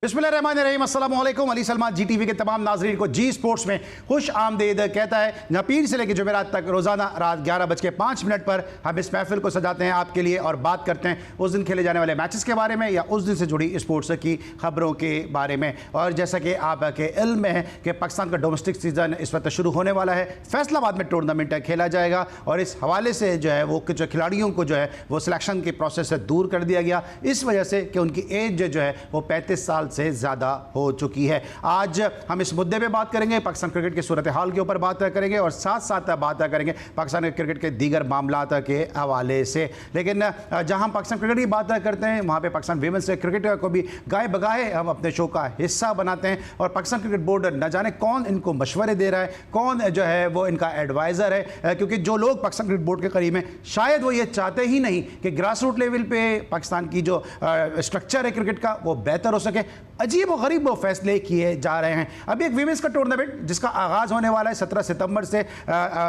बिस्मिल्लाहिर्रहमानिर्रहीम, अस्सलाम वालेकुम। अली सलमान जी टीवी के तमाम नाजरीन को जी स्पोर्ट्स में खुश आमदीद कहता है। जहाँ पीर से लेकर जुमेरात तक रोज़ाना रात 11:05 पर हम इस महफिल को सजाते हैं आपके लिए और बात करते हैं उस दिन खेले जाने वाले मैचेस के बारे में या उस दिन से जुड़ी स्पोर्ट्स की खबरों के बारे में। और जैसा कि आपके इल्म में है कि पाकिस्तान का डोमेस्टिक सीज़न इस वक्त शुरू होने वाला है। फैसलाबाद में टूर्नामेंट खेला जाएगा और इस हवाले से जो है वो जो खिलाड़ियों को जो है वो सिलेक्शन के प्रोसेस से दूर कर दिया गया, इस वजह से कि उनकी एज जो है वो 35 साल से ज़्यादा हो चुकी है। आज हम इस मुद्दे पे बात करेंगे, पाकिस्तान क्रिकेट की सूरत हाल के ऊपर बात करेंगे और साथ साथ बात करेंगे पाकिस्तान क्रिकेट के दीगर मामलात के हवाले से। लेकिन जहां पाकिस्तान क्रिकेट की बात करते हैं वहां पे पाकिस्तान वीमेंस क्रिकेट को भी गाए बगाए हम अपने शो का हिस्सा बनाते हैं। और पाकिस्तान क्रिकेट बोर्ड न जाने कौन इनको मशवरे दे रहा है, कौन जो है वो इनका एडवाइज़र है, क्योंकि जो लोग पाकिस्तान क्रिकेट बोर्ड के करीब हैं शायद वो ये चाहते ही नहीं कि ग्रास रूट लेवल पे पाकिस्तान की जो स्ट्रक्चर है क्रिकेट का वो बेहतर हो सके। अजीब और गरीब वो फैसले किए जा रहे हैं। अभी एक वीमेंस का टूर्नामेंट जिसका आगाज़ होने वाला है 17 सितंबर से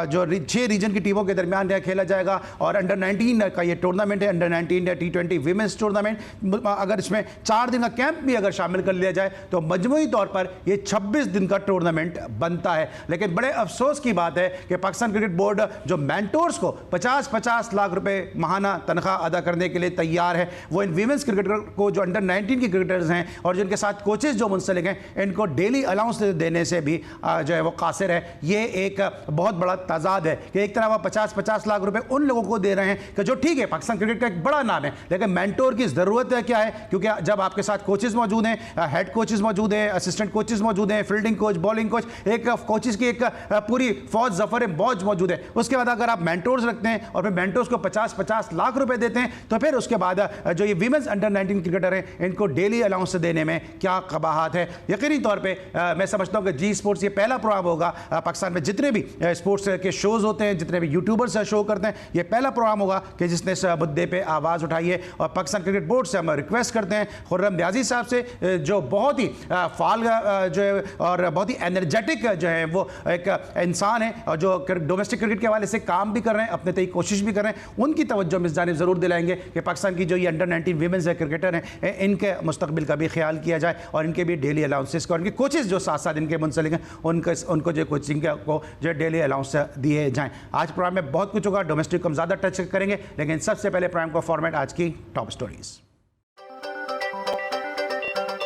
जो 6 रीजन की टीमों के दरमियान खेला जाएगा और अंडर 19 का ये टूर्नामेंट है, अंडर 19 T20 वीमेंस टूर्नामेंट। अगर इसमें 4 दिन का कैंप भी अगर शामिल कर लिया जाए तो मजमूई तौर पर ये 26 दिन का टूर्नामेंट बनता है। लेकिन बड़े अफसोस की बात है कि पाकिस्तान क्रिकेट बोर्ड जो मेंटोर्स को 50-50 लाख रुपए माहाना तनख्वाह अदा करने के लिए तैयार है, वो इन वीमेंस क्रिकेटर को जो अंडर 19 की क्रिकेटर्स हैं और जिनके साथ कोचेस जो मुंसलिक हैं इनको डेली अलाउंस देने से भी जो है वो कासिर है। ये एक बहुत बड़ा तजाद है कि एक तरह वो 50-50 लाख रुपए उन लोगों को दे रहे हैं कि जो ठीक है पाकिस्तान क्रिकेट का एक बड़ा नाम है, लेकिन मेंटोर की ज़रूरत है क्या है, क्योंकि जब आपके साथ कोचेस मौजूद हैं, हेड कोचेस मौजूद हैं, असिस्टेंट कोचेस मौजूद हैं, फील्डिंग कोच, बॉलिंग कोच, एक कोचेस की एक पूरी फौज जफर मौज मौजूद है। उसके बाद अगर आप मेंटोर्स रखते हैं और फिर मेंटोर्स को 50-50 लाख रुपए देते हैं तो फिर उसके बाद जो ये वीमेंस अंडर 19 क्रिकेटर हैं इनको डेली अलाउंस देने में क्या कबाहत है। यकीनी तौर पे मैं समझता हूं कि जी स्पोर्ट्स ये पहला प्रोग्राम होगा पाकिस्तान में जितने भी स्पोर्ट्स के शोज़ होते हैं, जितने भी यूट्यूबर्स शो करते हैं, ये पहला प्रोग्राम होगा कि जिसने इस मुद्दे पे आवाज़ उठाई है। और पाकिस्तान क्रिकेट बोर्ड से हम रिक्वेस्ट करते हैं खुर्रम न्याज़ी साहब से, जो बहुत ही फाल जो है और बहुत ही एनर्जेटिक जो है वो एक इंसान है और जो डोमेस्टिक क्रिकेट के हवाले से काम भी कर रहे हैं, अपने तय कोशिश भी कर रहे हैं, उनकी तवज्जो हम इस जानिब ज़रूर दिलाएंगे कि पाकिस्तान की जो ये अंडर 19 वीमेंस क्रिकेटर हैं इनके मुस्तकबिल का भी ख्याल किया जाए और इनके भी डेली अलाउंसेस को, उनके कोचेस जो साथ साथ इनके मुंसलिक हैं उनको जो कोचिंग को जो डेली अलाउंस दिए जाएं। आज प्रोग्राम में बहुत कुछ होगा, डोमेस्टिक को हम ज़्यादा टच करेंगे, लेकिन सबसे पहले प्रोग्राम का फॉर्मेट आज की top stories.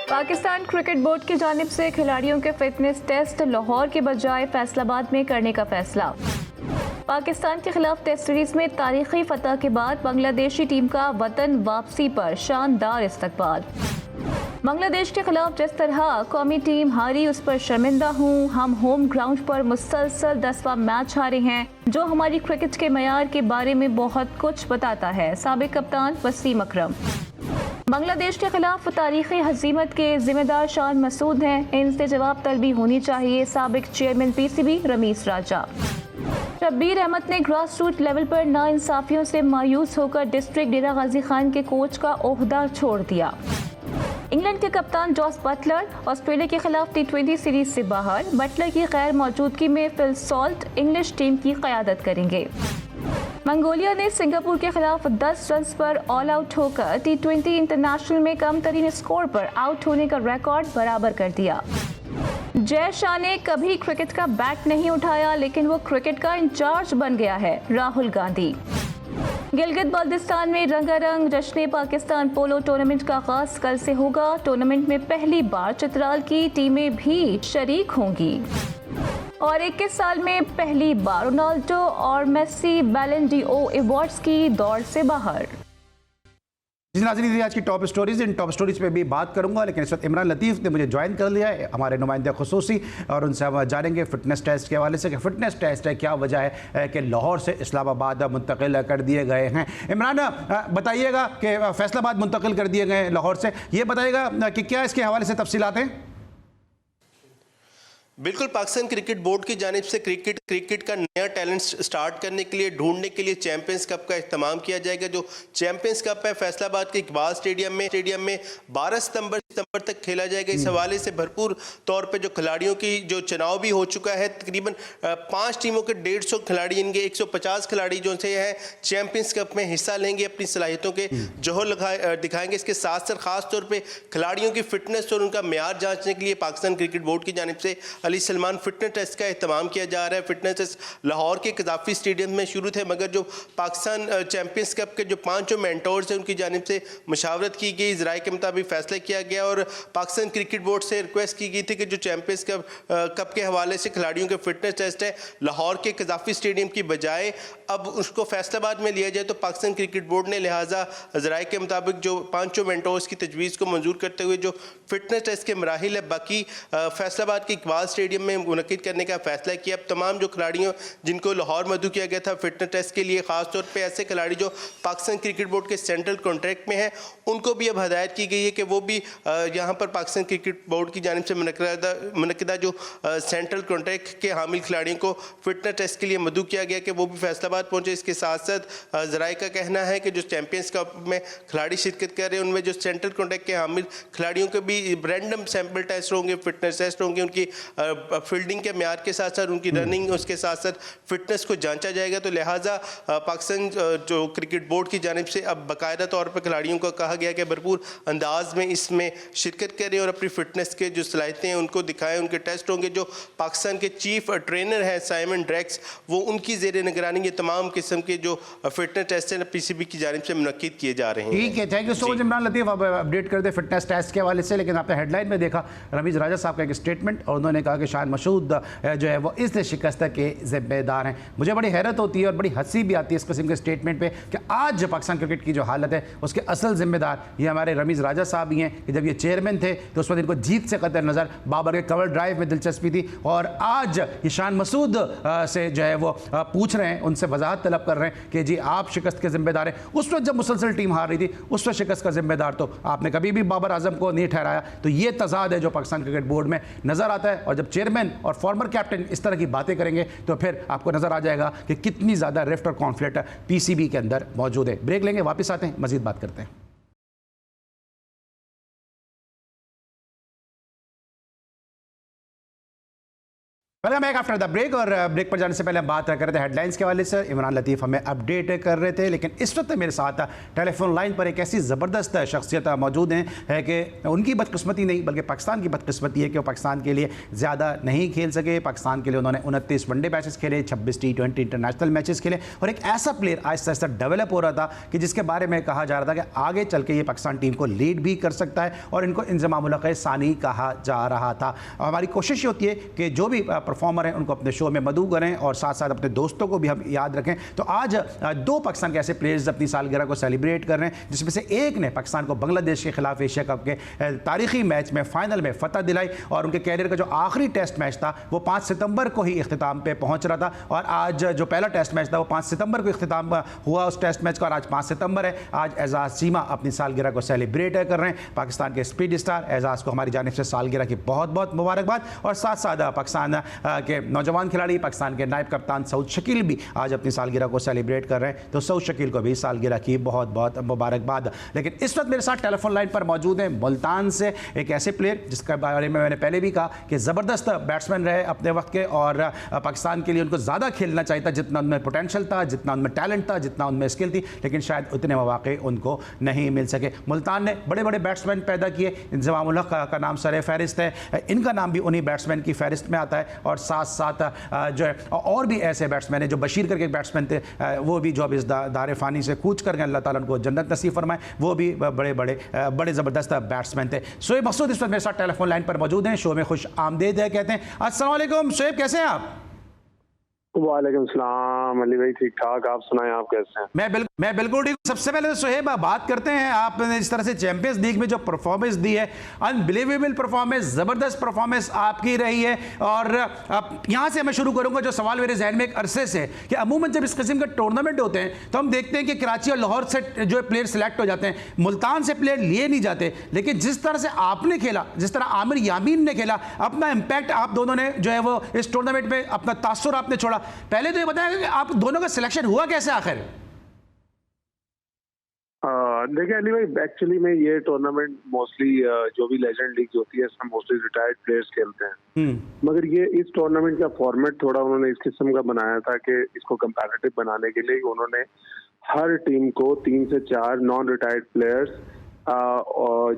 Pakistan cricket board की जानिब से खिलाड़ियों के फिटनेस टेस्ट लाहौर के बजाय फैसलाबाद में करने का फैसला। पाकिस्तान के खिलाफ टेस्ट सीरीज में तारीखी फतह के बाद बांग्लादेशी टीम का वतन वापसी पर शानदार इस्तकबाल। बांग्लादेश के खिलाफ जिस तरह कौमी टीम हारी उस पर शर्मिंदा हूँ। हम होम ग्राउंड पर मुसलसल 10वां मैच हारे हैं, जो हमारी क्रिकेट के मयार के बारे में बहुत कुछ बताता है। साबिक कप्तान वसीम अकरम। बांग्लादेश के खिलाफ तारीखी हजीमत के जिम्मेदार शान मसूद हैं, इनसे जवाब तलबी होनी चाहिए। साबिक चेयरमैन PCB रमीस राजा। शब्बीर अहमद ने ग्रास रूट लेवल पर नाइंसाफियों से मायूस होकर डिस्ट्रिक्ट डेरा गाजी खान के कोच का ओहदा छोड़ दिया। इंग्लैंड के कप्तान जॉस बटलर ऑस्ट्रेलिया के खिलाफ T20 सीरीज से बाहर। बटलर की गैर मौजूदगी में फिल सॉल्ट इंग्लिश टीम की क़यादत करेंगे। मंगोलिया ने सिंगापुर के खिलाफ 10 रन पर ऑल आउट होकर T20 इंटरनेशनल में कम तरीन स्कोर पर आउट होने का रिकॉर्ड बराबर कर दिया। जय शाह ने कभी क्रिकेट का बैट नहीं उठाया, लेकिन वो क्रिकेट का इंचार्ज बन गया है। राहुल गांधी। गिलगित बाल्टिस्तान में रंगारंग जश्न पाकिस्तान पोलो टूर्नामेंट का आगाज कल से होगा। टूर्नामेंट में पहली बार चित्राल की टीमें भी शरीक होंगी और 21 साल में पहली बार रोनाल्डो और मेसी बैलन डी'ओ अवार्ड्स की दौड़ से बाहर। जी नाज़रीन, आज की टॉप स्टोरीज, इन टॉप स्टोरीज पे भी बात करूंगा, लेकिन इस वक्त इमरान लतीफ़ ने मुझे ज्वाइन कर लिया है, हमारे नुमाइंदे खुसूसी, और उनसे हम जानेंगे फिटनेस टेस्ट के हवाले से कि फिटनेस टेस्ट है क्या वजह है कि लाहौर से इस्लामाबाद मुंतकिल कर दिए गए हैं। इमरान बताइएगा कि फैसलाबाद मुंतकिल कर दिए गए लाहौर से, ये बताइएगा कि क्या इसके हवाले से तफसीलात हैं। बिल्कुल, पाकिस्तान क्रिकेट बोर्ड की जानिब से क्रिकेट का नया टैलेंट स्टार्ट करने के लिए, ढूंढने के लिए चैंपियंस कप का इख्तिताम किया जाएगा। जो चैंपियंस कप है फैसलाबाद के इकबाल स्टेडियम में 12 सितंबर तक खेला जाएगा। इस हवाले से भरपूर तौर पे जो खिलाड़ियों की जो चुनाव भी हो चुका है, तकरीबन 5 टीमों के 150 खिलाड़ी, इनके 150 खिलाड़ी जो से है चैंपियंस कप में हिस्सा लेंगे, अपनी सलाहियतों के जोहर दिखाएंगे। इसके साथ साथ खास तौर पर खिलाड़ियों की फिटनेस और उनका मेयार जाँचने के लिए पाकिस्तान क्रिकेट बोर्ड की जानिब से अली सलमान फिटनेस टेस्ट का इत्माम किया जा रहा है। फिटनेस टेस्ट लाहौर के कदाफी स्टेडियम में शुरू थे, मगर जो पाकिस्तान चैंपियंस कप के जो 5 मेंटोर्स हैं उनकी जानिब से मशावरत की गई, ज़राए के मुताबिक फैसला किया गया और पाकिस्तान क्रिकेट बोर्ड से रिक्वेस्ट की गई थी कि जो चैंपियंस कप के हवाले से खिलाड़ियों के फिटनेस टेस्ट है लाहौर के कदाफी स्टेडियम की बजाय अब उसको फैसलाबाद में लिया जाए। तो पाकिस्तान क्रिकेट बोर्ड ने लिहाजा ज़राए के मुताबिक जो 5 मेंटोर्स की तजवीज़ को मंजूर करते हुए जो फिटनेस टेस्ट के मराहिल है बाकी फैसलाबाद के इकबाल स्टेडियम में मुनक़िद करने का फैसला किया। अब तमाम जो खिलाड़ियों जिनको लाहौर मदऊ किया गया था फिटनेस टेस्ट के लिए, खासतौर पे ऐसे खिलाड़ी जो पाकिस्तान क्रिकेट बोर्ड के सेंट्रल कॉन्ट्रैक्ट में हैं, उनको भी अब हदायत की गई है कि वो भी यहाँ पर पाकिस्तान क्रिकेट बोर्ड की जानिब से मुनक़िदा जो सेंट्रल कॉन्ट्रैक्ट के हामिल खिलाड़ियों को फिटनेस टेस्ट के लिए मदऊ किया गया कि वो भी फैसलाबाद पहुँचे। इसके साथ साथ ज़राए का कहना है कि जो चैंपियंस कप में खिलाड़ी शिरकत कर रहे हैं उनमें जो सेंट्रल कॉन्ट्रैक्ट के हामिल खिलाड़ियों के भी रैंडम सैम्पल टेस्ट होंगे, फिटनेस टेस्ट होंगे, उनकी फील्डिंग के म्यार के साथ साथ उनकी रनिंग, उसके साथ साथ फिटनेस को जांचा जाएगा। तो लिहाजा पाकिस्तान जो क्रिकेट बोर्ड की जानिब से अब बाकायदा तौर पर खिलाड़ियों को कहा गया कि भरपूर अंदाज में इसमें शिरकत करें और अपनी फिटनेस के जो सलाहियतें हैं उनको दिखाएं। उनके टेस्ट होंगे। जो पाकिस्तान के चीफ ट्रेनर हैं साइमन ड्रैक्स, वो उनकी ज़ेर निगरानी ये तमाम किस्म के जो फिटनेस टेस्ट हैं PCB की जानिब से मुनक़िद किए जा रहे हैं। ठीक है, thank you so much Imran Latif. अब अपडेट कर दे फिटनेस टेस्ट के हवाले से, लेकिन आपने हेडलाइन में देखा रमीज़ राजा साहब का एक स्टेटमेंट और उन्होंने कहा कि शाहिद मसूद जो है वो इस शिकस्त के ज़िम्मेदार हैं। मुझे बड़ी हैरत होती है और बड़ी हंसी भी आती है इस किस्म के स्टेटमेंट पे कि आज पाकिस्तान क्रिकेट की जो हालत है उसके असल ज़िम्मेदार ये हमारे रमीज़ राजा साहब ही हैं कि जब ये चेयरमैन थे तो उस वक्त इनको जीत से कतर नज़र बाबर के कवर ड्राइव में दिलचस्पी थी और आज ईशान मसूद से जो है वो पूछ रहे हैं, उनसे वजाहत तलब कर रहे हैं कि जी आप शिकस्त के ज़िम्मेदार हैं। उस वक्त जब मुसलसल टीम हार रही थी उस वक्त शिकस्त का ज़िम्मेदार तो आपने कभी भी बाबर आजम को नहीं ठहराया। तो ये तजाद है जो पाकिस्तान क्रिकेट बोर्ड में नज़र आता है और जब चेयरमैन और फॉर्मर कैप्टन इस तरह की बातें करेंगे तो फिर आपको नजर आ जाएगा कि कितनी ज्यादा रिफ्ट और कॉन्फ्लिक्ट PCB के अंदर मौजूद है। ब्रेक लेंगे, वापस आते हैं, मजीद बात करते हैं। Welcome back after the break. और ब्रेक पर जाने से पहले हम बात कर रहे थे हेडलाइंस के हवाले से, इमरान लतीफ़ हमें अपडेट कर रहे थे, लेकिन इस वक्त मेरे साथ टेलीफोन लाइन पर एक ऐसी ज़बरदस्त शख्सियत मौजूद है कि उनकी बदकिस्मती नहीं बल्कि पाकिस्तान की बदकिस्मती है कि वो पाकिस्तान के लिए ज़्यादा नहीं खेल सके। पाकिस्तान के लिए उन्होंने 29 वनडे मैचेस खेले, 26 T20 इंटरनेशनल मैचेस खेले और एक ऐसा प्लेयर आहिस्ता आहिस्ता डेवलप हो रहा था कि जिसके बारे में कहा जा रहा था कि आगे चल के ये पाकिस्तान टीम को लीड भी कर सकता है और इनको इंज़मामुल ख़ैर सानी कहा जा रहा था। हमारी कोशिश होती है कि जो भी परफॉर्मर हैं उनको अपने शो में मदऊ करें और साथ साथ अपने दोस्तों को भी हम याद रखें। तो आज 2 पाकिस्तान के ऐसे प्लेयर्स अपनी सालगिरह को सेलिब्रेट कर रहे हैं, जिसमें से एक ने पाकिस्तान को बांग्लादेश के खिलाफ एशिया कप के तारीखी मैच में फाइनल में फतह दिलाई और उनके कैरियर का जो आखिरी टेस्ट मैच था वो 5 सितंबर को ही इख्तिताम पे पहुंच रहा था और आज जो पहला टेस्ट मैच था वो 5 सितंबर को इख्तिताम हुआ उस टेस्ट मैच का और आज 5 सितंबर है। आज एजाज चीमा अपनी सालगिरह को सेलिब्रेट कर रहे हैं। पाकिस्तान के स्पीड स्टार एजाज को हमारी जानिब से सालगिरह की बहुत बहुत मुबारकबाद और साथ साथ पाकिस्तान के नौजवान खिलाड़ी पाकिस्तान के नायब कप्तान सऊद शकील भी आज अपनी सालगिरह को सेलिब्रेट कर रहे हैं। तो सऊद शकील को भी सालगिरह की बहुत बहुत मुबारकबाद। लेकिन इस वक्त मेरे साथ टेलीफोन लाइन पर मौजूद हैं मुल्तान से एक ऐसे प्लेयर जिसके बारे में मैंने पहले भी कहा कि ज़बरदस्त बैट्समैन रहे अपने वक्त के और पाकिस्तान के लिए उनको ज़्यादा खेलना चाहिए था, जितना उनमें पोटेंशियल था, जितना उनमें टैलेंट था, जितना उनमें स्किल थी, लेकिन शायद उतने मौके उनको नहीं मिल सके। मुल्तान ने बड़े बड़े बैट्समैन पैदा किए, इंज़मामुल हक का नाम सर फहरिस्त है, इनका नाम भी उन्हीं बैट्समैन की फहरिस्त में आता है और साथ साथ जो है और भी ऐसे बैट्समैन हैं जो बशीर करके बैट्समैन थे, वो भी जो अब इस दारे फ़ानी से कूच कर गए, अल्लाह ताला उनको जन्नत नसीब फरमाए, वो भी बड़े ज़बरदस्त बैट्समैन थे। शोएब मकसूद इस वक्त मेरे साथ टेलीफोन लाइन पर मौजूद हैं, शो में खुश आमदीद है कहते हैं। अस्सलाम वालेकुम शोएब, कैसे हैं आप? वालेकुम सलाम सलाम अली भाई, ठीक ठाक। आप सुनाएं, आप कैसे हैं? मैं बिल्कुल ठीक। सबसे पहले तो सोहेब बात करते हैं, आपने इस तरह से चैंपियंस लीग में जो परफॉर्मेंस दी है, अनबिलीवेबल परफॉर्मेंस, जबरदस्त परफॉर्मेंस आपकी रही है। और यहां से मैं शुरू करूंगा, जो सवाल मेरे जहन में एक अरसे से है कि अमूमन जब इस किस्म के टूर्नामेंट होते हैं तो हम देखते हैं कि कराची और लाहौर से जो प्लेयर सिलेक्ट हो जाते हैं, मुल्तान से प्लेयर लिए नहीं जाते। लेकिन जिस तरह से आपने खेला, जिस तरह आमिर यामीन ने खेला, अपना इंपैक्ट आप दोनों ने जो है वो इस टूर्नामेंट में अपना तासुर आपने छोड़ा। पहले तो ये बताया कि आप दोनों का सिलेक्शन हुआ कैसे आखिर? देखिए अली भाई, एक्चुअली में ये टूर्नामेंट मोस्टली जो भी लेजेंड लीग होती है इसमें मोस्टली रिटायर्ड प्लेयर्स खेलते हैं। मगर ये इस टूर्नामेंट का फॉर्मेट थोड़ा उन्होंने इस किस्म का बनाया था कि इसको कंपेटिटिव बनाने के लिए उन्होंने हर टीम को 3 से 4 नॉन रिटायर्ड प्लेयर्स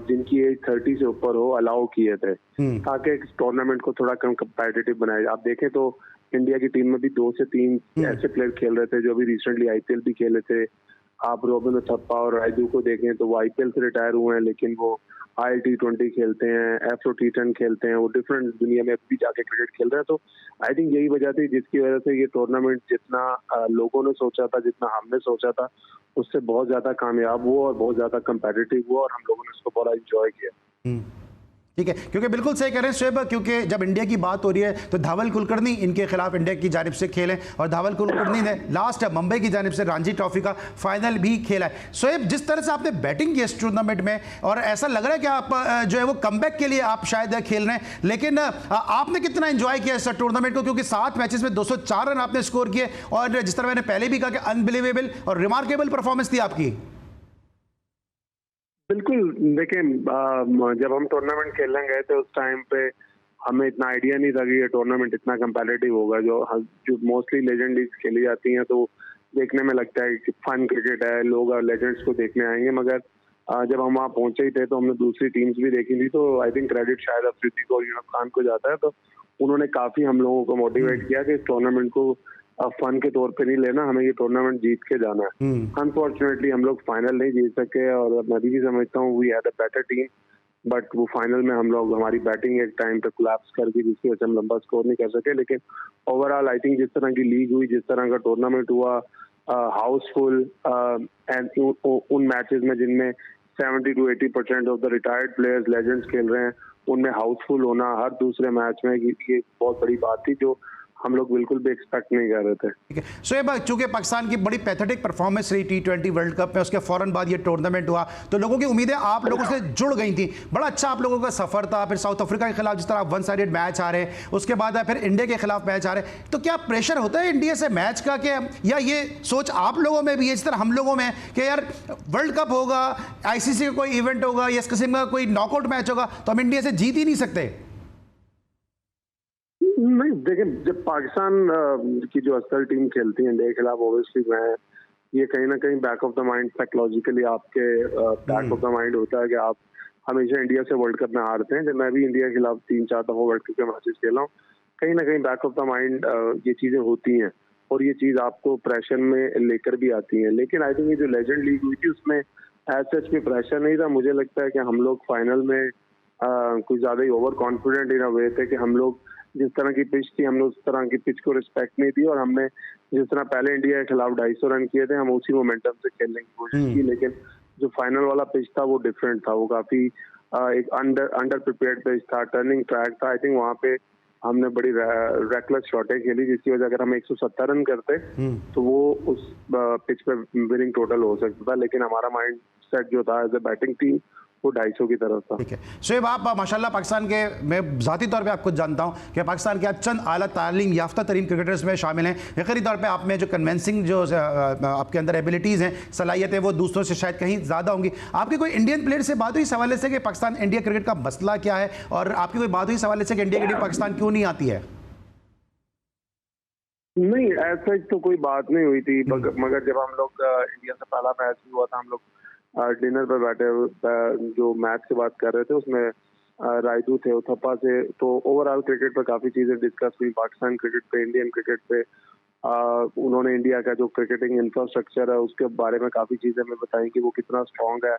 जिनकी एज 30 से ऊपर हो अलाउ किए थे, ताकि इस टूर्नामेंट को थोड़ा कम कंपेटिटिव बनाया जाए। आप देखें तो इंडिया की टीम में भी 2 से 3 ऐसे प्लेयर खेल रहे थे जो अभी रिसेंटली आईपीएल भी खेले थे। आप रोबिन थप्पा और रायदू को देखें तो वो आईपीएल से रिटायर हुए हैं, लेकिन वो IL-T20 खेलते हैं, एफ्रो T10 खेलते हैं, वो डिफरेंट दुनिया में अभी जाके क्रिकेट खेल रहे हैं। तो आई थिंक यही वजह थी जिसकी वजह से ये टूर्नामेंट जितना लोगों ने सोचा था, जितना हमने सोचा था, उससे बहुत ज्यादा कामयाब हुआ और बहुत ज्यादा कंपेटिटिव हुआ और हम लोगों ने उसको बड़ा इंजॉय किया। ठीक है, क्योंकि बिल्कुल सही कह रहे हैं शोएब, क्योंकि जब इंडिया की बात हो रही है तो धावल कुलकर्णी इनके खिलाफ इंडिया की जानिब से खेले और धावल कुलकर्णी ने लास्ट मुंबई की जानिब से रणजी ट्रॉफी का फाइनल भी खेला है। शोएब, जिस तरह से आपने बैटिंग की इस टूर्नामेंट में और ऐसा लग रहा है कि आप जो है वो कमबैक के लिए आप शायद खेल रहे हैं, लेकिन आपने कितना एंजॉय किया इस टूर्नामेंट को? क्योंकि 7 मैचेस में 204 रन आपने स्कोर किए और जिस तरह मैंने पहले भी कहा कि अनबिलीवेबल और रिमार्केबल परफॉर्मेंस थी आपकी। बिल्कुल, देखें जब हम टूर्नामेंट खेलने गए थे उस टाइम पे हमें इतना आइडिया नहीं था कि ये टूर्नामेंट इतना कंपेटिटिव होगा। जो मोस्टली लेजेंड लीग खेली जाती हैं तो देखने में लगता है कि फन क्रिकेट है, लोग लेजेंड्स को देखने आएंगे। मगर जब हम वहाँ पहुंचे ही थे तो हमने दूसरी टीम्स भी देखी थी, तो आई थिंक क्रेडिट शायद अफरीदी को और यूनस खान को जाता है। तो उन्होंने काफी हम लोगों को मोटिवेट किया कि इस टूर्नामेंट को फन के तौर पे नहीं लेना, हमें ये टूर्नामेंट जीत के जाना है। अनफॉर्चुनेटली हम लोग फाइनल नहीं जीत सके और मैं भी समझता हूँ we had a better team, but वो फाइनल में हमारी बैटिंग एक टाइम पे कोलैप्स कर गई, जिसकी वजह से हम लंबा स्कोर नहीं कर सके। लेकिन ओवरऑल आई थिंक जिस तरह की लीग हुई, जिस तरह का टूर्नामेंट हुआ, हाउसफुल एंड उन मैचेस में जिनमें 70 to 80% of the retired players legends खेल रहे हैं, उनमें हाउसफुल होना हर दूसरे मैच में ये बहुत बड़ी बात थी जो हम लोग बिल्कुल भी एक्सपेक्ट नहीं कर रहे थे। ठीक है शोएब, चूंकि पाकिस्तान की बड़ी पैथेटिक परफॉर्मेंस रही T20 वर्ल्ड कप में, उसके फौरन बाद ये टूर्नामेंट हुआ तो लोगों की उम्मीदें आप लोगों से जुड़ गई थी। बड़ा अच्छा आप लोगों का सफर था, फिर साउथ अफ्रीका के खिलाफ जिस तरह वन साइडेड मैच आ रहे, उसके बाद फिर इंडिया के खिलाफ मैच आ रहे, तो क्या प्रेशर होता है इंडिया से मैच का कि या ये सोच आप लोगों में भी है, इस तरह हम लोगों में कि यार वर्ल्ड कप होगा, ICC का कोई इवेंट होगा या इस किस्म का कोई नॉकआउट मैच होगा तो हम इंडिया से जीत ही नहीं सकते? नहीं, देखें जब पाकिस्तान की जो असल टीम खेलती है इंडिया के खिलाफ, ऑब्वियसली मैं ये कहीं ना कहीं back of the mind psychologically आपके बैक ऑफ द माइंड होता है कि आप हमेशा इंडिया से वर्ल्ड कप में हारते हैं। जब मैं भी इंडिया के खिलाफ 3-4 दफा वर्ल्ड कप के मैचेस खेला हूँ, कहीं ना कहीं बैक ऑफ द माइंड ये चीजें होती हैं और ये चीज आपको प्रेशर में लेकर भी आती है। लेकिन आई थिंक ये जो लेजेंड लीग हुई थी उसमें एज सच भी प्रेशर नहीं था। मुझे लगता है कि हम लोग फाइनल में कुछ ज्यादा ही ओवर कॉन्फिडेंट इन अ वे थे कि हम लोग जिस तरह की पिच थी, हमने उस तरह की पिच को रिस्पेक्ट नहीं दी और हमने जिस तरह पहले इंडिया के खिलाफ 250 रन किए थे, हम उसी मोमेंटम से खेलने की कोशिश की। लेकिन जो फाइनल वाला पिच था वो डिफरेंट था, वो काफी एक अंडर प्रिपेयर्ड पिच था, टर्निंग ट्रैक था। आई थिंक वहाँ पे हमने बड़ी रेकलेस शॉटें खेली, जिसकी वजह अगर हम 170 रन करते तो वो उस पिच पे विनिंग टोटल हो सकता था। लेकिन हमारा माइंड सेट जो था एज ए बैटिंग टीम वो 250 की तरफ था। ठीक है शोएब, आप माशाल्लाह पाकिस्तान के, मैं ज़ाती तौर पे आपको जानता हूं कि पाकिस्तान के आप चंद आला तालीम याफ्ता तरीन क्रिकेटर्स में शामिल हैं। यकीनी तौर पे आप में जो कन्विंसिंग जो आपके अंदर एबिलिटीज़ हैं, सलाहियतें, वो दूसरों से शायद कहीं ज़्यादा होंगी। आपकी कोई इंडियन प्लेयर से बात हुई इस हवाले से कि पाकिस्तान इंडिया क्रिकेट का मसला क्या है, और आपकी कोई बात हुई इस हवाले से कि इंडिया की टीम पाकिस्तान क्यों नहीं आती है? नहीं, ऐसा तो कोई बात नहीं हुई थी, मगर जब हम लोग इंडिया से पहला मैच हुआ था, हम लोग डिनर पे बैठे जो मैच की बात कर रहे थे उसमें रायदू थे, थप्पा से, तो ओवरऑल क्रिकेट पे काफी चीजें डिस्कस हुई, पाकिस्तान क्रिकेट पे, इंडियन क्रिकेट पे। उन्होंने इंडिया का जो क्रिकेटिंग इंफ्रास्ट्रक्चर है उसके बारे में काफी चीजें हमें बताई कि वो कितना स्ट्रांग है।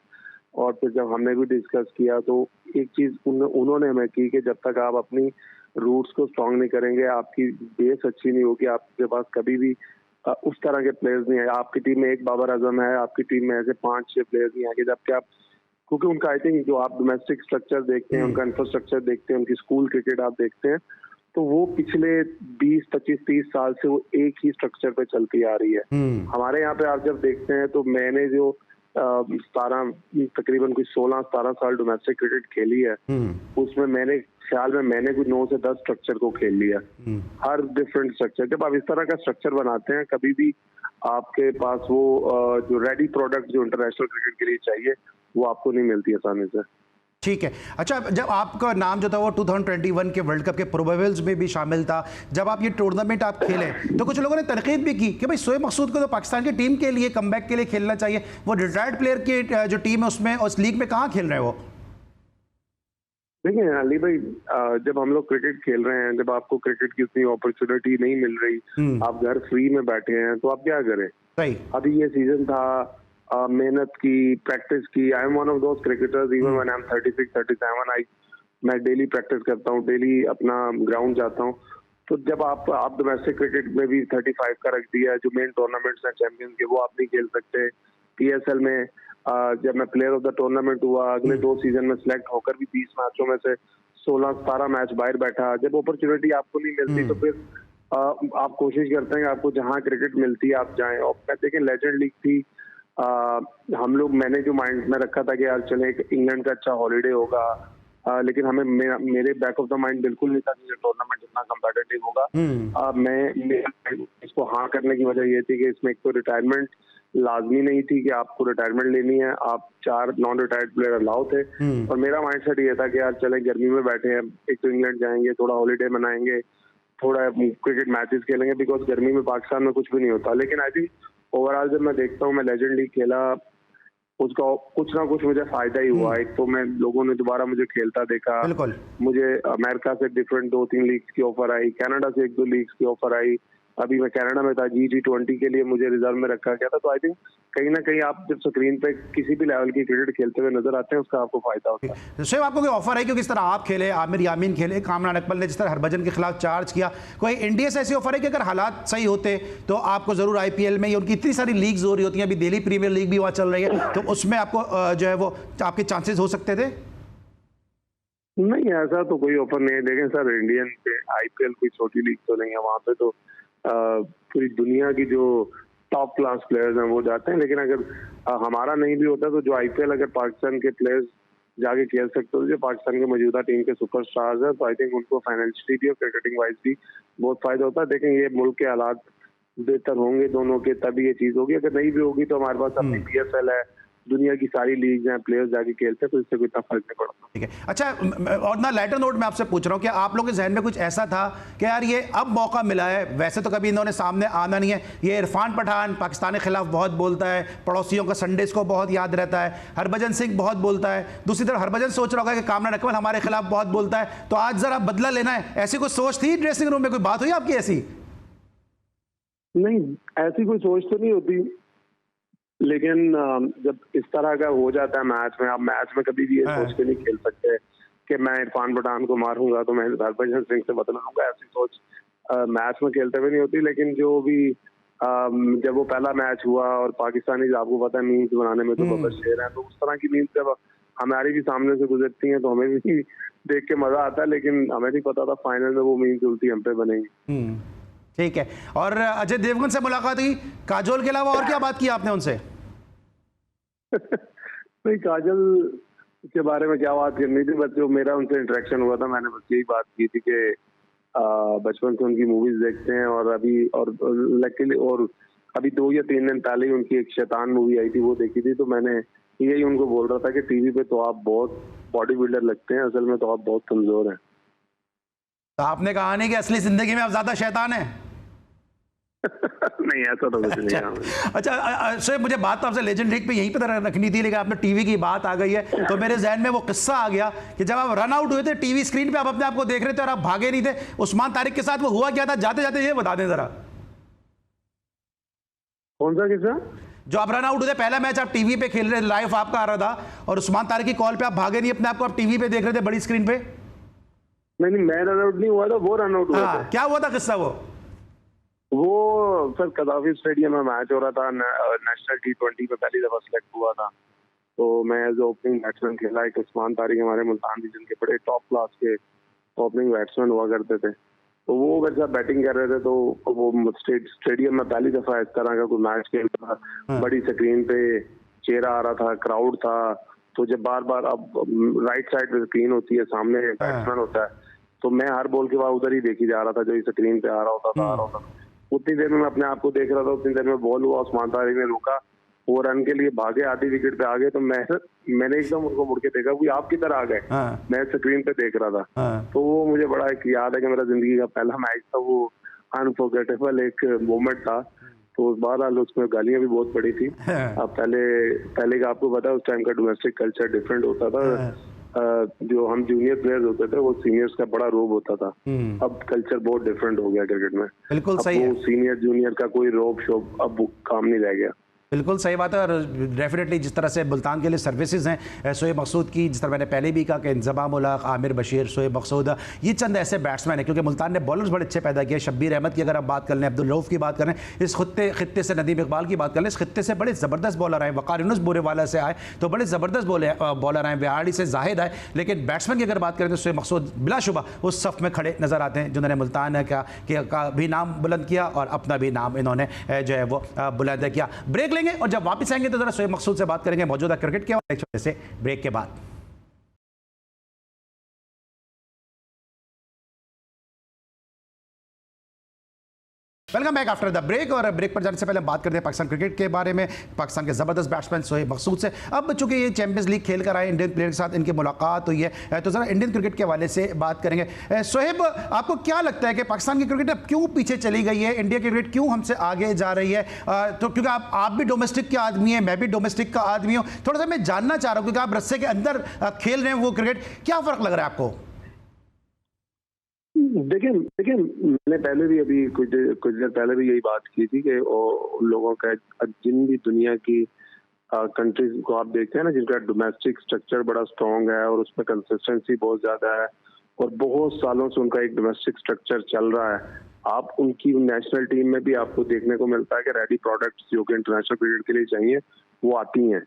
और फिर जब हमने भी डिस्कस किया तो एक चीज उन्होंने हमें की कि जब तक आप अपनी रूट्स को स्ट्रांग नहीं करेंगे, आपकी बेस अच्छी नहीं होगी, आपके पास कभी भी उस तरह के प्लेयर्स नहीं है। आपकी टीम में एक बाबर आजम है, आपकी टीम में ऐसे 5-6 प्लेयर्स नहीं आएंगे, जबकि आप, क्योंकि उनका आई थिंक जो आप डोमेस्टिक स्ट्रक्चर देखते हैं, उनका इंफ्रास्ट्रक्चर देखते हैं, उनकी स्कूल क्रिकेट आप देखते हैं, तो वो पिछले 20, 25, 30 साल से वो एक ही स्ट्रक्चर पे चलती आ रही है। हमारे यहाँ पे आप जब देखते हैं तो मैंने जो 17 तकरीबन कुछ 16-17 साल डोमेस्टिक क्रिकेट खेली है, उसमें मैंने ख्याल में मैंने कुछ 9 से 10 स्ट्रक्चर को खेल लिया, हर डिफरेंट स्ट्रक्चर। जब आप इस तरह का स्ट्रक्चर बनाते हैं, कभी भी आपके पास वो जो रेडी प्रोडक्ट जो इंटरनेशनल क्रिकेट के लिए चाहिए वो आपको नहीं मिलती आसानी से। ठीक है। अच्छा, जब आपका नाम जो था वो 2021 के वर्ल्ड कप के प्रोबेबल्स में भी शामिल था, जब आप ये टूर्नामेंट आप खेले तो कुछ लोगों ने तनकीद भी की कि भाई शोएब मकसूद को तो पाकिस्तान की टीम के लिए कमबैक के लिए खेलना चाहिए, वो रिटायर्ड प्लेयर की जो टीम है उसमें उस लीग में कहाँ खेल रहे हैं वो? देखिए अली भाई, जब हम लोग क्रिकेट खेल रहे हैं, जब आपको क्रिकेट की उतनी अपॉर्चुनिटी नहीं मिल रही, आप घर फ्री में बैठे हैं, तो आप क्या करें? सही। अभी ये सीजन था, मेहनत की, प्रैक्टिस की। I am one of those cricketers, even when I am 36, 37, मैं डेली प्रैक्टिस करता हूँ, डेली अपना ग्राउंड जाता हूँ। तो जब आप डोमेस्टिक क्रिकेट में भी 35 का रख दिया है, जो मेन टूर्नामेंट्स हैं चैंपियंस के, वो आप नहीं खेल सकते। PSL में जब मैं प्लेयर ऑफ द टूर्नामेंट हुआ, अगले 2 सीजन में सिलेक्ट होकर भी 20 मैचों में से 16-17 मैच बाहर बैठा। जब अपॉर्चुनिटी आपको नहीं मिलती तो फिर आप कोशिश करते हैं कि आपको जहाँ क्रिकेट मिलती है आप जाएं। और मैं देखें, लेजेंड लीग थी, हम लोग, मैंने जो माइंड में रखा था कि यार चले इंग्लैंड का अच्छा हॉलीडे होगा, लेकिन हमें मेरे बैक ऑफ द माइंड बिल्कुल नहीं था कि ये टूर्नामेंट इतना कम्पिटिटिव होगा। मैं इसको हाँ करने की वजह ये थी कि इसमें एक तो रिटायरमेंट लाजमी नहीं थी कि आपको रिटायरमेंट लेनी है, आप 4 नॉन रिटायर्ड प्लेयर अलाउ थे। और मेरा माइंडसेट ये था कि यार चले गर्मी में बैठे हैं, एक तो इंग्लैंड जाएंगे, थोड़ा हॉलीडे मनाएंगे, थोड़ा क्रिकेट मैचेस खेलेंगे, बिकॉज गर्मी में पाकिस्तान में कुछ भी नहीं होता। लेकिन आई थिंक ओवरऑल जब मैं देखता हूँ, मैं लेजेंड लीग खेला, उसका कुछ ना कुछ मुझे फायदा ही हुआ। एक तो मैं, लोगों ने दोबारा मुझे खेलता देखा, मुझे अमेरिका से डिफरेंट 2-3 लीग्स की ऑफर आई, कनाडा से 1-2 लीग्स की ऑफर आई। अभी मैं कनाडा में था, G20 के लिए मुझे रिजर्व में रखा गया था। तो आई थिंक कहीं ना कहीं आप जब स्क्रीन पे किसी भी लेवल की क्रिकेट खेलते हुए नजर आते हैं, उसका आपको फायदा होता है। शोएब, आपको कोई ऑफर है क्योंकि इस तरह आप खेले, आमिर यामीन खेले, कामरान अकमल ने जिस तरह हरभजन के खिलाफ चार्ज किया, कोई इंडिया से ऐसी ऑफर है कि अगर हालात सही होते तो आपको जरूर IPL में, उनकी इतनी सारी लीग्स हो रही होती हैं, अभी दिल्ली प्रीमियर लीग भी वहाँ चल रही है, तो उसमें आपको जो है वो आपके चांसेस हो सकते थे? नहीं, ऐसा तो कोई ऑफर नहीं है। देखें सर, इंडियन IPL कोई छोटी लीग तो नहीं है, वहाँ पे तो पूरी दुनिया की जो टॉप क्लास प्लेयर्स हैं वो जाते हैं। लेकिन अगर हमारा नहीं भी होता तो जो IPL अगर पाकिस्तान के प्लेयर्स जाके खेल सकते हो, जो पाकिस्तान के मौजूदा टीम के सुपरस्टार्स हैं, तो आई थिंक उनको फाइनेंशियली भी और क्रिकेटिंग वाइज भी बहुत फायदा होता है। देखें, ये मुल्क के हालात बेहतर होंगे दोनों के, तभी ये चीज होगी। अगर नहीं भी होगी तो हमारे पास अपनी PSL है, दुनिया की सारी लीग हैं, प्लेयर्स जाके खेलते हैं, तो इससे कोई इतना फर्क नहीं पड़ता। ठीक है। अच्छा, और ना लाइटर नोट में आपसे पूछ रहा हूँ कि आप लोगों के जहन में कुछ ऐसा था कि यार ये अब मौका मिला है, वैसे तो कभी इन्होंने सामने आना नहीं है, ये इरफान पठान पाकिस्तान के खिलाफ बहुत बोलता है, पड़ोसियों का संडेज को बहुत याद रहता है, हरभजन सिंह बहुत बोलता है, दूसरी तरफ हरभजन सोच रहा होगा कि कामरान अकमल हमारे खिलाफ बहुत बोलता है, तो आज जरा बदला लेना है, ऐसी कोई सोच थी ड्रेसिंग रूम में? कोई बात हुई आपकी ऐसी? नहीं, ऐसी कोई सोच तो नहीं होती, लेकिन जब इस तरह का हो जाता है मैच में, आप मैच में कभी भी ये सोच के नहीं खेल सकते कि मैं इरफान पठान को मारूंगा तो मैं हरभजन सिंह से बदला लूंगा। ऐसी सोच मैच में खेलते हुए नहीं होती। लेकिन जो भी जब वो पहला मैच हुआ और पाकिस्तानी, आपको पता है मीम्स बनाने में तो बहुत शेर है, तो उस तरह की मीम्स जब हमारी भी सामने से गुजरती हैं तो हमें भी देख के मजा आता है। लेकिन हमें नहीं पता था फाइनल में वो मीम्स उल्टी हम पे बनेंगी। ठीक है। और अजय देवगन से मुलाकात हुई, काजोल के अलावा और क्या बात की आपने उनसे? नहीं, काजल के बारे में क्या बात करनी थी, बस जो मेरा उनसे इंटरेक्शन हुआ था, मैंने बस यही बात की थी कि बचपन से उनकी मूवीज देखते हैं, और अभी 2 या 3 दिन पहले ही उनकी एक शैतान मूवी आई थी, वो देखी थी। तो मैंने यही उनको बोल रहा था कि टीवी पे तो आप बहुत बॉडी बिल्डर लगते हैं, असल में तो आप बहुत कमजोर हैं। तो आपने कहा नहीं कि असली जिंदगी में आप ज्यादा शैतान हैं? नहीं, ऐसा तो कुछ नहीं है। अच्छा शोएब, मुझे बात तो आपसे लेजेंड लीग पे यहीं पे रखनी थी, लेकिन आपने टीवी की बात आ गई है तो मेरे जहन में वो किस्सा आ गया कि जब आप रन आउट हुए थे, टीवी स्क्रीन पे आप अपने आप को देख रहे थे और आप भागे नहीं थे, उस्मान तारिक के साथ वो हुआ क्या था? जाते जाते ये बता दें जरा। कौन सा किस्सा? जो आप रन आउट हुए थे, पहला मैच आप टीवी पे खेल रहे थे, लाइव आपका आ रहा था, और उस्मान तारिक की कॉल पे आप भागे नहीं, अपने आप को आप टीवी पे देख रहे थे बड़ी स्क्रीन पे। नहीं, मैं रन आउट नहीं हुआ था, वो रन आउट हुआ था। क्या हुआ था किस्सा? वो सर कदाफी स्टेडियम में मैच हो रहा था, नेशनल T20 में पहली दफा सिलेक्ट हुआ था, तो मैं एज ओपनिंग बैट्समैन खेला। एक उस्मान तारिक हमारे मुल्तान रीजन के बड़े टॉप क्लास के ओपनिंग बैट्समैन हुआ करते थे, तो वो मेरे साथ बैटिंग कर रहे थे। तो वो स्टेडियम में पहली दफा इस तरह का कोई मैच खेल रहा था, बड़ी स्क्रीन पे चेहरा आ रहा था, क्राउड था। तो जब बार बार अब राइट साइड पे स्क्रीन होती है, सामने बैट्समैन होता है, तो मैं हर बॉल के बाद उधर ही देखी जा रहा था, जो इस स्क्रीन पे आ रहा होता था। उतनी देर में मैं अपने आप को देख रहा था, उतनी देर में बॉल हुआ, उस्मान तारिक ने रोका, वो रन के लिए भागे, आधी विकेट पे आ गए। तो मैंने एकदम उनको मुड़ के देखा, कोई आप किधर आ गए? मैं स्क्रीन पे देख रहा था। तो वो मुझे बड़ा एक याद है कि मेरा जिंदगी का पहला मैच था, वो अनफॉरगेटेबल एक मोमेंट था। तो बहरहाल उसमें गालियां भी बहुत पड़ी थी। अब पहले का आपको पता है, उस टाइम का डोमेस्टिक कल्चर डिफरेंट होता था। जो हम जूनियर प्लेयर्स होते थे, वो सीनियर्स का बड़ा रोब होता था। अब कल्चर बहुत डिफरेंट हो गया क्रिकेट में। बिल्कुल सही है। सीनियर जूनियर का कोई रोब शोब अब काम नहीं रह गया। बिल्कुल सही बात है। और डेफिनेटली जिस तरह से मुल्तान के लिए सर्विसेज हैं शोएब मकसूद की, जिस तरह मैंने पहले भी कहा कि इंजमाम उल हक, आमिर बशीर, शोएब मकसूद, ये चंद ऐसे बैट्समैन हैं, क्योंकि मुल्तान ने बॉलर्स बड़े अच्छे पैदा किए। शब्बीर अहमद की अगर आप बात कर लें, अब्दुल रऊफ की बात करें, इस खित्ते से नदीम इकबाल की बात कर लें, इस खित्ते से बड़े ज़बरदस्त बॉलर आए। वकार यूनुस बोरेवाला से आए तो बड़े ज़बरदस्त बॉलर आए। बिहाड़ी से जाहिद आए। लेकिन बैट्समैन की अगर बात करें तो शोएब मकसूद बिलाशुबा उस सफ़ में खड़े नज़र आते हैं, जिन्होंने मुल्तान का भी नाम बुलंद किया और अपना भी नाम इन्होंने जो है वो बुलंद किया। ब्रेक लेंगे और जब वापस तो जरा शोएब मकसूद से बात करेंगे मौजूदा क्रिकेट के और एक छोटे से ब्रेक के बाद। Welcome back after the break. और ब्रेक पर जाने से पहले हम बात करते हैं पाकिस्तान क्रिकेट के बारे में, पाकिस्तान के ज़बरदस्त बैट्समैन शोएब मकसूद से। अब चूंकि ये चैंपियंस लीग खेल कर आए, इंडियन प्लेयर के साथ इनकी मुलाकात हुई है, तो ज़रा इंडियन क्रिकेट के हवाले से बात करेंगे। शोएब, आपको क्या लगता है कि पाकिस्तान की क्रिकेट अब क्यों पीछे चली गई है? इंडिया की क्रिकेट क्यों हमसे आगे जा रही है? तो क्योंकि आप भी डोमेस्टिक के आदमी हैं, मैं भी डोमेस्टिक का आदमी हूँ, थोड़ा सा मैं जानना चाह रहा हूँ, क्योंकि आप रस्से के अंदर खेल रहे हैं वो क्रिकेट, क्या फ़र्क लग रहा है आपको? देखिए मैंने पहले भी अभी कुछ देर पहले भी यही बात की थी कि उन लोगों का, जिन भी दुनिया की कंट्रीज को आप देखते हैं ना, जिनका डोमेस्टिक स्ट्रक्चर बड़ा स्ट्रांग है और उसमें कंसिस्टेंसी बहुत ज्यादा है और बहुत सालों से उनका एक डोमेस्टिक स्ट्रक्चर चल रहा है, आप उनकी नेशनल टीम में भी आपको देखने को मिलता है कि रेडी प्रोडक्ट्स जो कि इंटरनेशनल क्रिकेट के लिए चाहिए वो आती हैं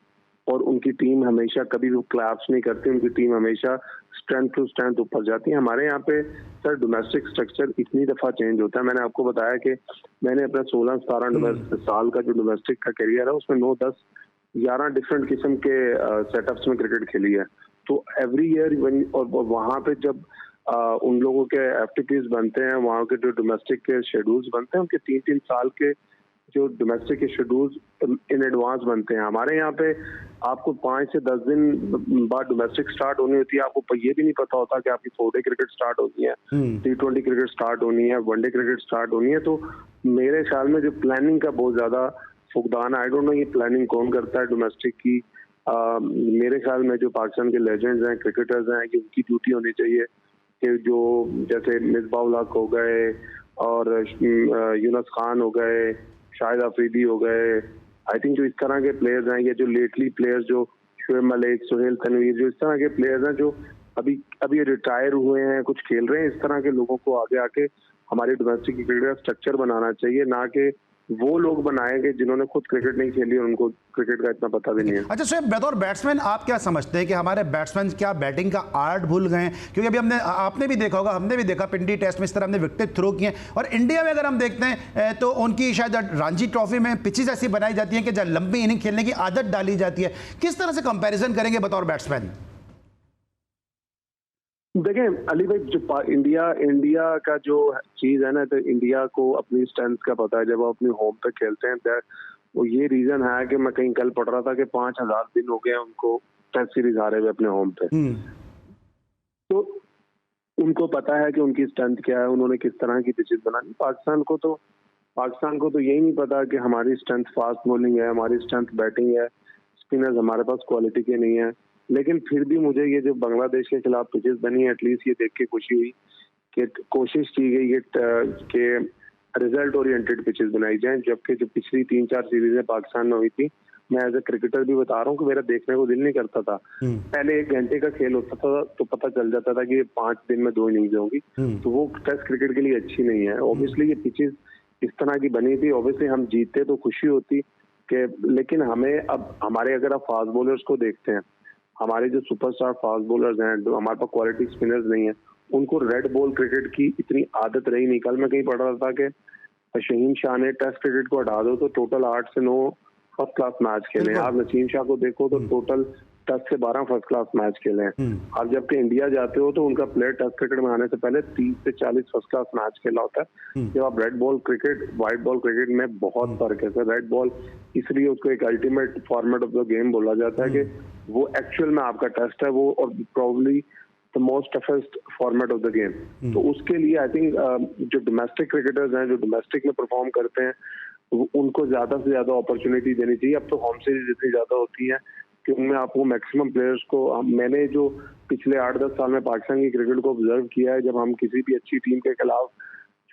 और उनकी टीम हमेशा कभी भी क्लैप्स नहीं करती, उनकी टीम हमेशा स्ट्रेंथ टू स्ट्रेंथ ऊपर जाती है। हमारे यहाँ पे सर डोमेस्टिक स्ट्रक्चर इतनी दफा चेंज होता है। मैंने आपको बताया कि मैंने अपना 16-17 साल का जो डोमेस्टिक का करियर है उसमें 9-10-11 डिफरेंट किस्म के सेटअप्स में क्रिकेट खेली है। तो एवरी ईयर और वहाँ पे जब उन लोगों के एफटीपीज बनते हैं, वहाँ के जो डोमेस्टिक के शेड्यूल्स बनते हैं, उनके 3-3 साल के जो डोमेस्टिक के शेड्यूल्स इन एडवांस बनते हैं। हमारे यहाँ पे आपको 5 से 10 दिन बाद डोमेस्टिक स्टार्ट होनी होती है, आपको ये भी नहीं पता होता कि आपकी 4-डे क्रिकेट स्टार्ट होती है, T20 क्रिकेट स्टार्ट होनी है, वनडे क्रिकेट स्टार्ट होनी है। तो मेरे ख्याल में जो प्लानिंग का बहुत ज्यादा फुकदान है, आई डोंट नो ये प्लानिंग कौन करता है डोमेस्टिक की। मेरे ख्याल में जो पाकिस्तान के लेजेंड्स हैं, क्रिकेटर्स हैं, कि उनकी ड्यूटी होनी चाहिए कि जो जैसे मिसबाह उल हक हो गए और यूनुस खान हो गए, शाहिद अफरीदी हो गए, आई थिंक जो इस तरह के प्लेयर्स हैं, या जो लेटली प्लेयर्स जो शुएब मलिक, सुहेल तनवीर, जो इस तरह के प्लेयर्स हैं जो अभी रिटायर हुए हैं, कुछ खेल रहे हैं, इस तरह के लोगों को आगे आके हमारी डोमेस्टिक क्रिकेट का स्ट्रक्चर बनाना चाहिए, ना कि वो लोग बनाएंगे जिन्होंने खुद क्रिकेट नहीं खेली और उनको क्रिकेट का इतना पता भी नहीं है। अच्छा शोएब, बतौर बैट्समैन आप क्या समझते हैं कि हमारे बैट्समैन क्या बैटिंग का आर्ट भूल गए हैं? क्योंकि अभी आपने भी देखा होगा, हमने भी देखा पिंडी टेस्ट में इस तरह हमने विकेट थ्रो किए हैं, और इंडिया में अगर हम देखते हैं तो उनकी शायद रणजी ट्रॉफी में पिचेस ऐसी बनाई जाती हैं कि जब लंबी इनिंग खेलने की आदत डाली जाती है। किस तरह से कंपेरिजन करेंगे बतौर बैट्समैन? देखें अली भाई, जो इंडिया का जो चीज है ना, तो इंडिया को अपनी स्ट्रेंथ का पता है। जब वो अपनी होम पे खेलते हैं, वो ये रीजन है कि मैं कहीं कल पढ़ रहा था कि 5000 दिन हो गए उनको टेस्ट सीरीज हारे हुए अपने होम पे। तो उनको पता है कि उनकी स्ट्रेंथ क्या है, उन्होंने किस तरह की पिचेस बनानी। पाकिस्तान को तो यही नहीं पता कि हमारी स्ट्रेंथ फास्ट बॉलिंग है, हमारी स्ट्रेंथ बैटिंग है, स्पिनर्स हमारे पास क्वालिटी के नहीं है। लेकिन फिर भी मुझे ये जो बांग्लादेश के खिलाफ पिचेस बनी है, एटलीस्ट ये देख के खुशी हुई कि कोशिश की गई है कि रिजल्ट ओरिएंटेड पिचेस बनाई जाएं, जबकि जो पिछली 3-4 सीरीजें पाकिस्तान में हुई थी, मैं एज ए क्रिकेटर भी बता रहा हूँ कि मेरा देखने को दिल नहीं करता था। पहले 1 घंटे का खेल होता था तो पता चल जाता था कि 5 दिन में 2 इनिंग्स होंगी, तो वो टेस्ट क्रिकेट के लिए अच्छी नहीं है। ऑब्वियसली ये पिचेस इस तरह की बनी थी। ऑब्वियसली हम जीतते तो खुशी होती कि, लेकिन हमें अब हमारे, अगर आप फास्ट बॉलर्स को देखते हैं, हमारे जो सुपरस्टार फास्ट बॉलर्स हैं, जो हमारे पास क्वालिटी स्पिनर्स नहीं है, उनको रेड बॉल क्रिकेट की इतनी आदत रही नहीं। कल मैं कहीं पढ़ रहा था कि शहीन शाह ने टेस्ट क्रिकेट को हटा दो तो टोटल 8 से 9 फर्स्ट क्लास मैच खेले हैं। आप नसीम शाह को देखो तो टोटल 10 से 12 फर्स्ट क्लास मैच खेले हैं। आप जबकि इंडिया जाते हो तो उनका प्लेयर टेस्ट क्रिकेट में आने से पहले 30 से 40 फर्स्ट क्लास मैच खेला होता है। जब आप red ball cricket, white ball cricket में बहुत फर्क है सर। रेड बॉल इसलिए उसको एक ultimate format of the game बोला जाता है कि वो एक्चुअल में आपका टेस्ट है वो, और probably the most toughest format of the game. तो उसके लिए आई थिंक जो डोमेस्टिक क्रिकेटर्स हैं, जो डोमेस्टिक में परफॉर्म करते हैं, उनको ज्यादा से ज्यादा अपॉर्चुनिटी देनी चाहिए। अब तो होम सीरीज इतनी ज्यादा होती है कि उनमें आपको मैक्सिमम प्लेयर्स को, मैंने जो पिछले 8-10 साल में पाकिस्तान की क्रिकेट को ऑब्जर्व किया है, जब हम किसी भी अच्छी टीम के खिलाफ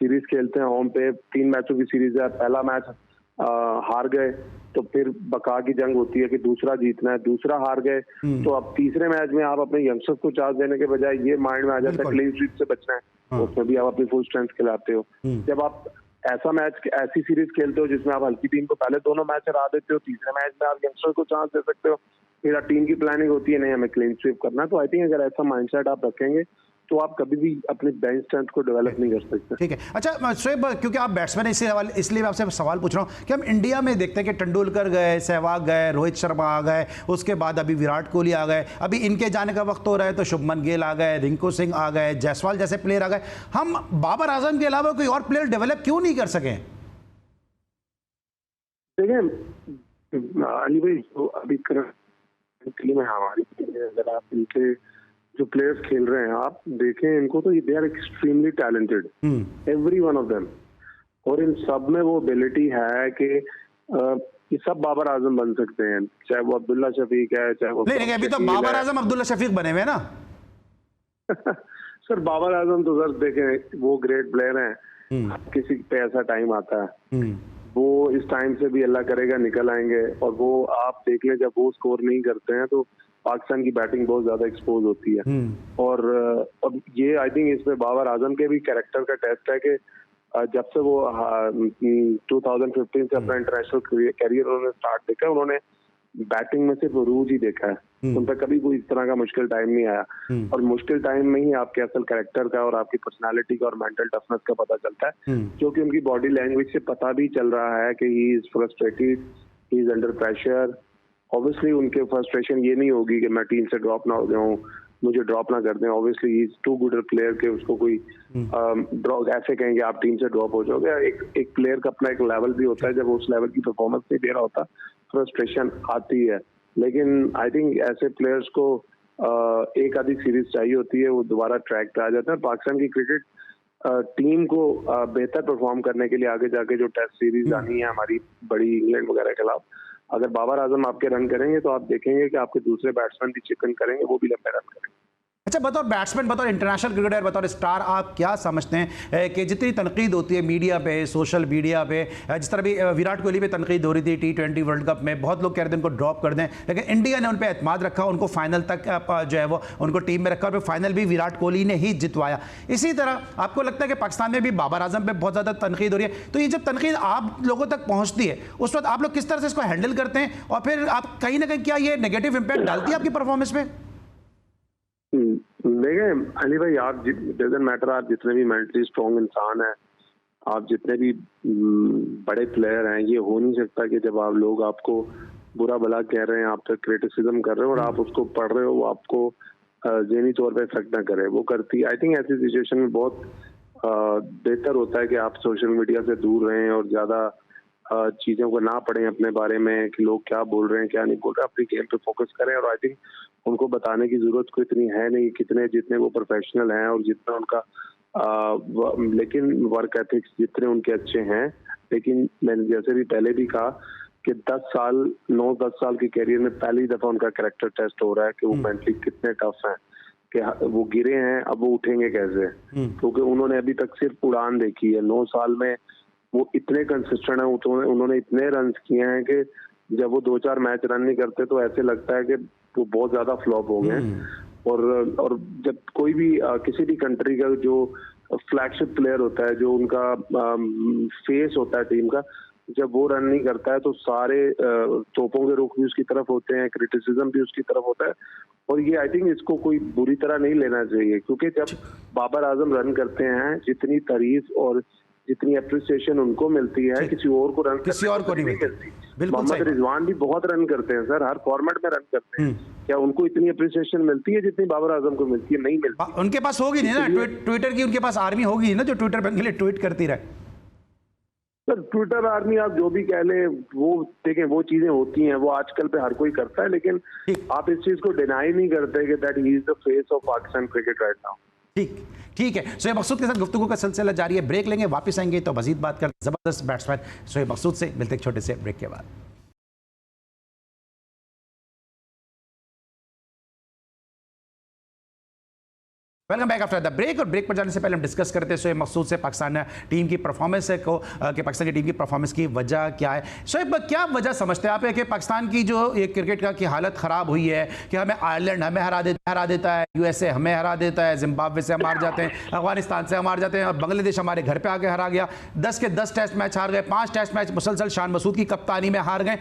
सीरीज खेलते हैं होम पे, 3 मैचों की सीरीज है, पहला मैच हार गए तो फिर बका की जंग होती है कि दूसरा जीतना है, दूसरा हार गए तो अब तीसरे मैच में आप अपने यंगस्टर्स को चांस देने के बजाय ये माइंड में आ जाता है क्लीन स्वीप से बचना है, उसमें भी आप अपनी फुल स्ट्रेंथ खिलाते हो। जब आप ऐसा मैच, ऐसी सीरीज खेलते हो जिसमें आप हल्की टीम को पहले दोनों मैच हरा देते हो, तीसरे मैच में आप यंगस्टर को चांस दे सकते हो, फिर टीम की प्लानिंग होती है नहीं हमें क्लीन स्वीप करना। तो आई थिंक अगर ऐसा माइंडसेट आप रखेंगे तो आप कभी भी अपने बेंच स्ट्रेंथ को डेवलप नहीं कर सकते। ठीक है। अच्छा शोएब, क्योंकि आप बैट्समैन हैं इसलिए मैं आपसे सवाल पूछ रहा हूं कि हम इंडिया में देखते हैं कि तेंदुलकर गए, सहवाग गए, रोहित शर्मा आ गए, उसके बाद अभी विराट कोहली आ गए, अभी इनके जाने का वक्त हो रहा है तो शुभमन गिल आ गए, रिंकू सिंह आ गए, जायसवाल जैसे प्लेयर आ गए। हम बाबर आजम के अलावा कोई और प्लेयर डेवलप क्यों नहीं कर सके? देखिए अली भाई, जो अभी टीम है हमारी, अगर आप इनके जो प्लेयर्स खेल रहे हैं आप देखें इनको तो they are extremely talented, every one of them, और इन सब में वो एबिलिटी है कि ये सब बाबर आजम बन सकते हैं, चाहे वो अब्दुल्ला शफीक है, चाहे वो नहीं अभी तो बाबर आजम अब्दुल्ला शफीक बने हुए ना। सर बाबर आजम तो सर देखें वो ग्रेट प्लेयर हैं, किसी पे ऐसा टाइम आता है वो इस टाइम से भी अल्लाह करेगा निकल आएंगे, और वो आप देख लें जब वो स्कोर नहीं करते हैं तो पाकिस्तान की बैटिंग बहुत ज्यादा एक्सपोज होती है। और अब ये आई थिंक इसमें बाबर आजम के भी कैरेक्टर का टेस्ट है कि जब से वो 2015 से अपना इंटरनेशनल कैरियर उन्होंने स्टार्ट देखा, उन्होंने बैटिंग में सिर्फ रूज ही देखा है, उन पर कभी कोई इस तरह का मुश्किल टाइम नहीं आया। और मुश्किल टाइम में ही आपके असल कैरेक्टर का और आपकी पर्सनालिटी का और मेंटल टफनेस का पता चलता है, जो कि उनकी बॉडी लैंग्वेज से पता भी चल रहा है कि he is frustrated, he is under pressure. Obviously उनके फ्रस्ट्रेशन ये नहीं होगी कि मैं टीम से ड्रॉप ना हो जाऊं, मुझे ड्रॉप ना कर दें। Obviously he is too good a player के उसको कोई ऐसे कहेंगे आप टीम से ड्रॉप हो जाओगे। एक प्लेयर का अपना एक लेवल भी होता है, जब उस लेवल की परफॉर्मेंस नहीं दे रहा होता फ्रस्ट्रेशन आती है। लेकिन आई थिंक ऐसे प्लेयर्स को एक आधी सीरीज चाहिए होती है, वो दोबारा ट्रैक पे आ जाते हैं। पाकिस्तान की क्रिकेट टीम को बेहतर परफॉर्म करने के लिए आगे जाके जो टेस्ट सीरीज आनी है हमारी बड़ी इंग्लैंड वगैरह के खिलाफ, अगर बाबर आजम आपके रन करेंगे तो आप देखेंगे कि आपके दूसरे बैट्समैन भी चिकन करेंगे, वो भी लंबे रन करेंगे। अच्छा, बतौर बैट्समैन, बतौर इंटरनेशनल क्रिकेटर, बतौर स्टार, आप क्या समझते हैं कि जितनी तनकीद होती है मीडिया पे, सोशल मीडिया पे, जिस तरह भी विराट कोहली पे तनकीद हो रही थी T20 वर्ल्ड कप में, बहुत लोग कह रहे थे उनको ड्रॉप कर दें, लेकिन इंडिया ने उन पर एतमाद रखा, उनको फाइनल तक जो है वो उनको टीम में रखा और फाइनल भी विराट कोहली ने ही जितवाया। इसी तरह आपको लगता है कि पाकिस्तान में भी बाबर आजम पे बहुत ज़्यादा तनकीद हो रही है, तो ये जब तनकीद आप लोगों तक पहुँचती है उस वक्त आप लोग किस तरह से इसको हैंडल करते हैं, और फिर आप कहीं ना कहीं क्या ये नेगेटिव इंपैक्ट डालती है आपकी परफॉर्मेंस पे? देखें अली भाई, आप डजंट मैटर, आप जितने भी मेंटली स्ट्रॉन्ग इंसान हैं, आप जितने भी बड़े प्लेयर हैं, ये हो नहीं सकता कि जब आप लोग आपको बुरा भला कह रहे हैं, आप तक क्रिटिसिज्म कर रहे हो और आप उसको पढ़ रहे हो, वो आपको ज़हनी तौर पे इफेक्ट ना करे। वो करती, आई थिंक ऐसी सिचुएशन में बहुत बेहतर होता है कि आप सोशल मीडिया से दूर रहें और ज़्यादा चीज़ों को ना पढ़ें अपने बारे में कि लोग क्या बोल रहे हैं क्या नहीं बोल रहे, अपनी गेम पे फोकस करें। और आई थिंक उनको बताने की जरूरत कोई इतनी है नहीं, जितने वो प्रोफेशनल हैं और जितना उनका लेकिन वर्क एथिक्स जितने उनके अच्छे हैं। लेकिन मैंने जैसे भी पहले भी कहा कि 9-10 साल के कैरियर में पहली दफा उनका कैरेक्टर टेस्ट हो रहा है कि वो मेंटली कितने टफ हैं, कि वो गिरे हैं अब वो उठेंगे कैसे, क्योंकि उन्होंने अभी तक सिर्फ उड़ान देखी है। 9 साल में वो इतने कंसिस्टेंट है, उन्होंने इतने रन किए हैं कि जब वो 2-4 मैच रन नहीं करते तो ऐसे लगता है कि वो बहुत ज्यादा फ्लॉप हो गए। और जब कोई भी किसी भी कंट्री का जो फ्लैगशिप प्लेयर होता है, जो उनका फेस होता है टीम का, जब वो रन नहीं करता है तो सारे तोपों के रुख भी उसकी तरफ होते हैं, क्रिटिसिज्म भी उसकी तरफ होता है। और ये आई थिंक इसको कोई बुरी तरह नहीं लेना चाहिए, क्योंकि जब बाबर आजम रन करते हैं, जितनी तारीफ और जितनी अप्रिसिएशन उनको मिलती है, किसी और को रन किसी और को नहीं मिलती। बिल्कुल सही मोहम्मद रिजवान भी बहुत रन करते हैं सर, हर फॉर्मेट में रन करते हैं। क्या उनको इतनी अप्रिसिएशन मिलती है जितनी बाबर आजम को मिलती है? नहीं मिलती। उनके पास होगी नहीं ना, ट्विटर की उनके पास आर्मी होगी ना, जो ट्विटर पर के लिए ट्वीट करती रहे। सर ट्विटर आर्मी आप जो भी कह ले, वो देखें, वो चीजें होती हैं, वो आजकल पे हर कोई करता है, लेकिन आप इस चीज को डिनाई नहीं करते कि that he is the face of Pakistan cricket right now. ठीक है। शोएब मकसूद के साथ गुफ्तगू का सिलसिला जारी है। ब्रेक लेंगे, वापस आएंगे तो मजीद बात कर जबरदस्त बैट्समैन शोएब मकसूद से। मिलते एक छोटे से ब्रेक के बाद। Welcome back after the break. और ब्रेक पर जाने से पहले हम डिस्कस करते हैं शोएब मकसूद से पाकिस्तान टीम की परफॉर्मेंस को, कि पाकिस्तान की टीम की परफॉर्मेंस की वजह क्या है। शोएब, क्या वजह समझते हैं आप कि पाकिस्तान की जो ये क्रिकेट का की हालत ख़राब हुई है, कि हमें आयरलैंड हमें हरा देता है, यूएसए हमें हरा देता है, जिम्बाब्वे से हम हार जाते हैं, अफगानिस्तान से हम हार जाते हैं, और बांग्लादेश हमारे घर पर आके हरा गया, 10 के 10 टेस्ट मैच हार गए, 5 टेस्ट मैच मुसलसल शान मसूद की कप्तानी में हार गए।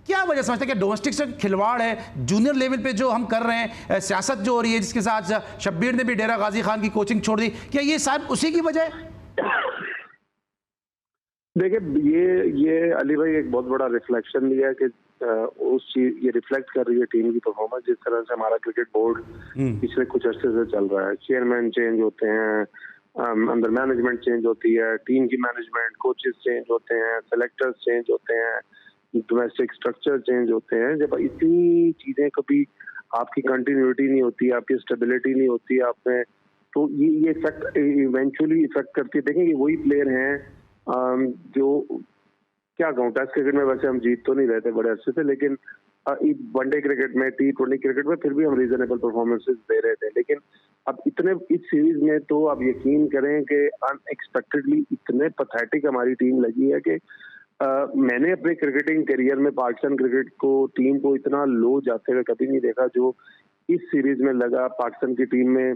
क्या वजह समझते हैं कि डोमेस्टिक से खिलवाड़ है, जूनियर लेवल पे जो हम कर रहे हैं, सियासत जो हो रही है, जिसके साथ शब्बीर ने भी डेरा गाजी खान की कोचिंग छोड़ दी, क्या ये सब उसी की वजह है? देखिए, ये अली भाई एक बहुत बड़ा रिफ्लेक्शन लिया है कि उस चीज, ये रिफ्लेक्ट कर रही है टीम की परफॉर्मेंस, जिस तरह से हमारा क्रिकेट बोर्ड पिछले कुछ अरसे से चल रहा है। चेयरमैन चेंज होते हैं, अंदर मैनेजमेंट चेंज होती है, टीम की मैनेजमेंट, कोचेस चेंज होते हैं, सेलेक्टर्स चेंज होते हैं, डोमेस्टिक स्ट्रक्चर चेंज होते हैं। जब इतनी चीजें, कभी आपकी कंटिन्यूटी नहीं होती, आपकी स्टेबिलिटी नहीं होती आप में, तो ये इफेक्ट इवेंचुअली इफेक्ट करती है। देखें, ये वही प्लेयर हैं जो, क्या कहूँ, टेस्ट क्रिकेट में वैसे हम जीत तो नहीं रहे थे बड़े अच्छे से, लेकिन वनडे क्रिकेट में, T20 क्रिकेट में फिर भी हम रीजनेबल परफॉर्मेंसेस दे रहे थे। लेकिन अब इतने इस सीरीज में तो आप यकीन करें कि अनएक्सपेक्टेडली इतने पैथेटिक हमारी टीम लगी है कि मैंने अपने क्रिकेटिंग करियर में पाकिस्तान क्रिकेट को, टीम को इतना लो जाते हुए कभी नहीं देखा जो इस सीरीज में लगा। पाकिस्तान की टीम में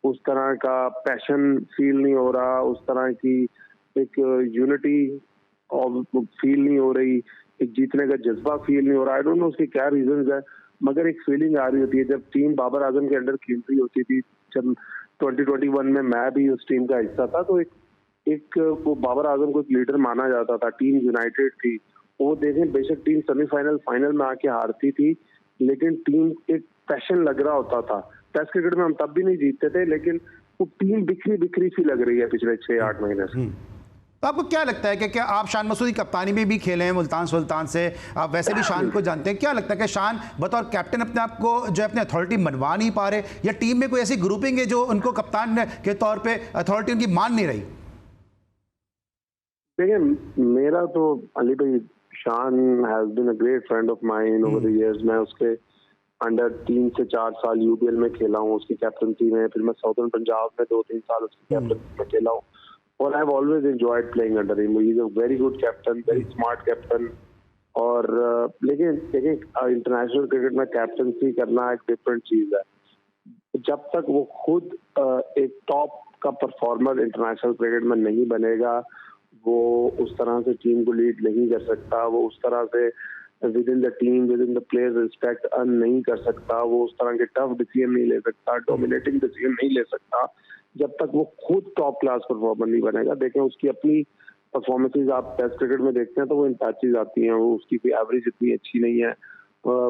उस तरह का पैशन फील नहीं हो रहा, उस तरह की एक यूनिटी और फील नहीं हो रही, एक जीतने का जज्बा फील नहीं हो रहा। आई डोंट नो उसके क्या रीजंस है, मगर एक फीलिंग आ रही होती है जब टीम बाबर आजम के अंडर खेल रही होती थी। जब 2021 में मैं भी उस टीम का हिस्सा था, तो एक वो बाबर आजम को एक लीडर माना जाता था, टीम यूनाइटेड थी। वो देखें, बेशक टीम सेमीफाइनल फाइनल में आके हारती थी, लेकिन टीम एक पैशन लग रहा होता था। टेस्ट क्रिकेट में हम तब भी नहीं जीतते थे, लेकिन वो टीम बिखरी बिखरी सी लग रही है पिछले 6-8 महीने से। तो आपको क्या लगता है कि क्या आप शान मसूद की कप्तानी में भी खेले हैं मुल्तान सुल्तान से, आप वैसे भी शान को जानते हैं, क्या लगता है कि शान बतौर कैप्टन अपने आप को जो है अपनी अथॉरिटी मनवा नहीं पा रहे, या टीम में कोई ऐसी ग्रुपिंग है जो उनको कप्तान के तौर पे अथॉरिटी उनकी मान नहीं रही? देखिए, मेरा तो अली भाई, Shan has been a great friend of mine over the years. मैं उसके अंडर 3 से 4 साल यूबीएल में खेला हूँ, उसकी कैप्टनसी में। फिर मैं साउथर्न पंजाब में 2-3 साल उसकी कैप्टनसी में खेला हूँ, और I have always enjoyed playing under him. He is a very good captain, very smart captain. और लेकिन देखिए, इंटरनेशनल क्रिकेट में कैप्टनसी करना एक डिफरेंट चीज है। जब तक वो खुद एक टॉप का परफॉर्मर इंटरनेशनल क्रिकेट में नहीं बनेगा, वो उस तरह से टीम को लीड नहीं कर सकता, वो उस तरह से with in the team, with in the players respect earn नहीं कर सकता, वो उस तरह के टफ डिसीजन नहीं ले सकता, डोमिनेटिंग डिसीजन नहीं ले सकता, जब तक वो खुद टॉप क्लास परफॉर्मर नहीं बनेगा। देखें, उसकी अपनी परफॉर्मेंसेज आप टेस्ट क्रिकेट में देखते हैं तो वो इन पैचेज आती हैं, वो उसकी कोई एवरेज इतनी अच्छी नहीं है।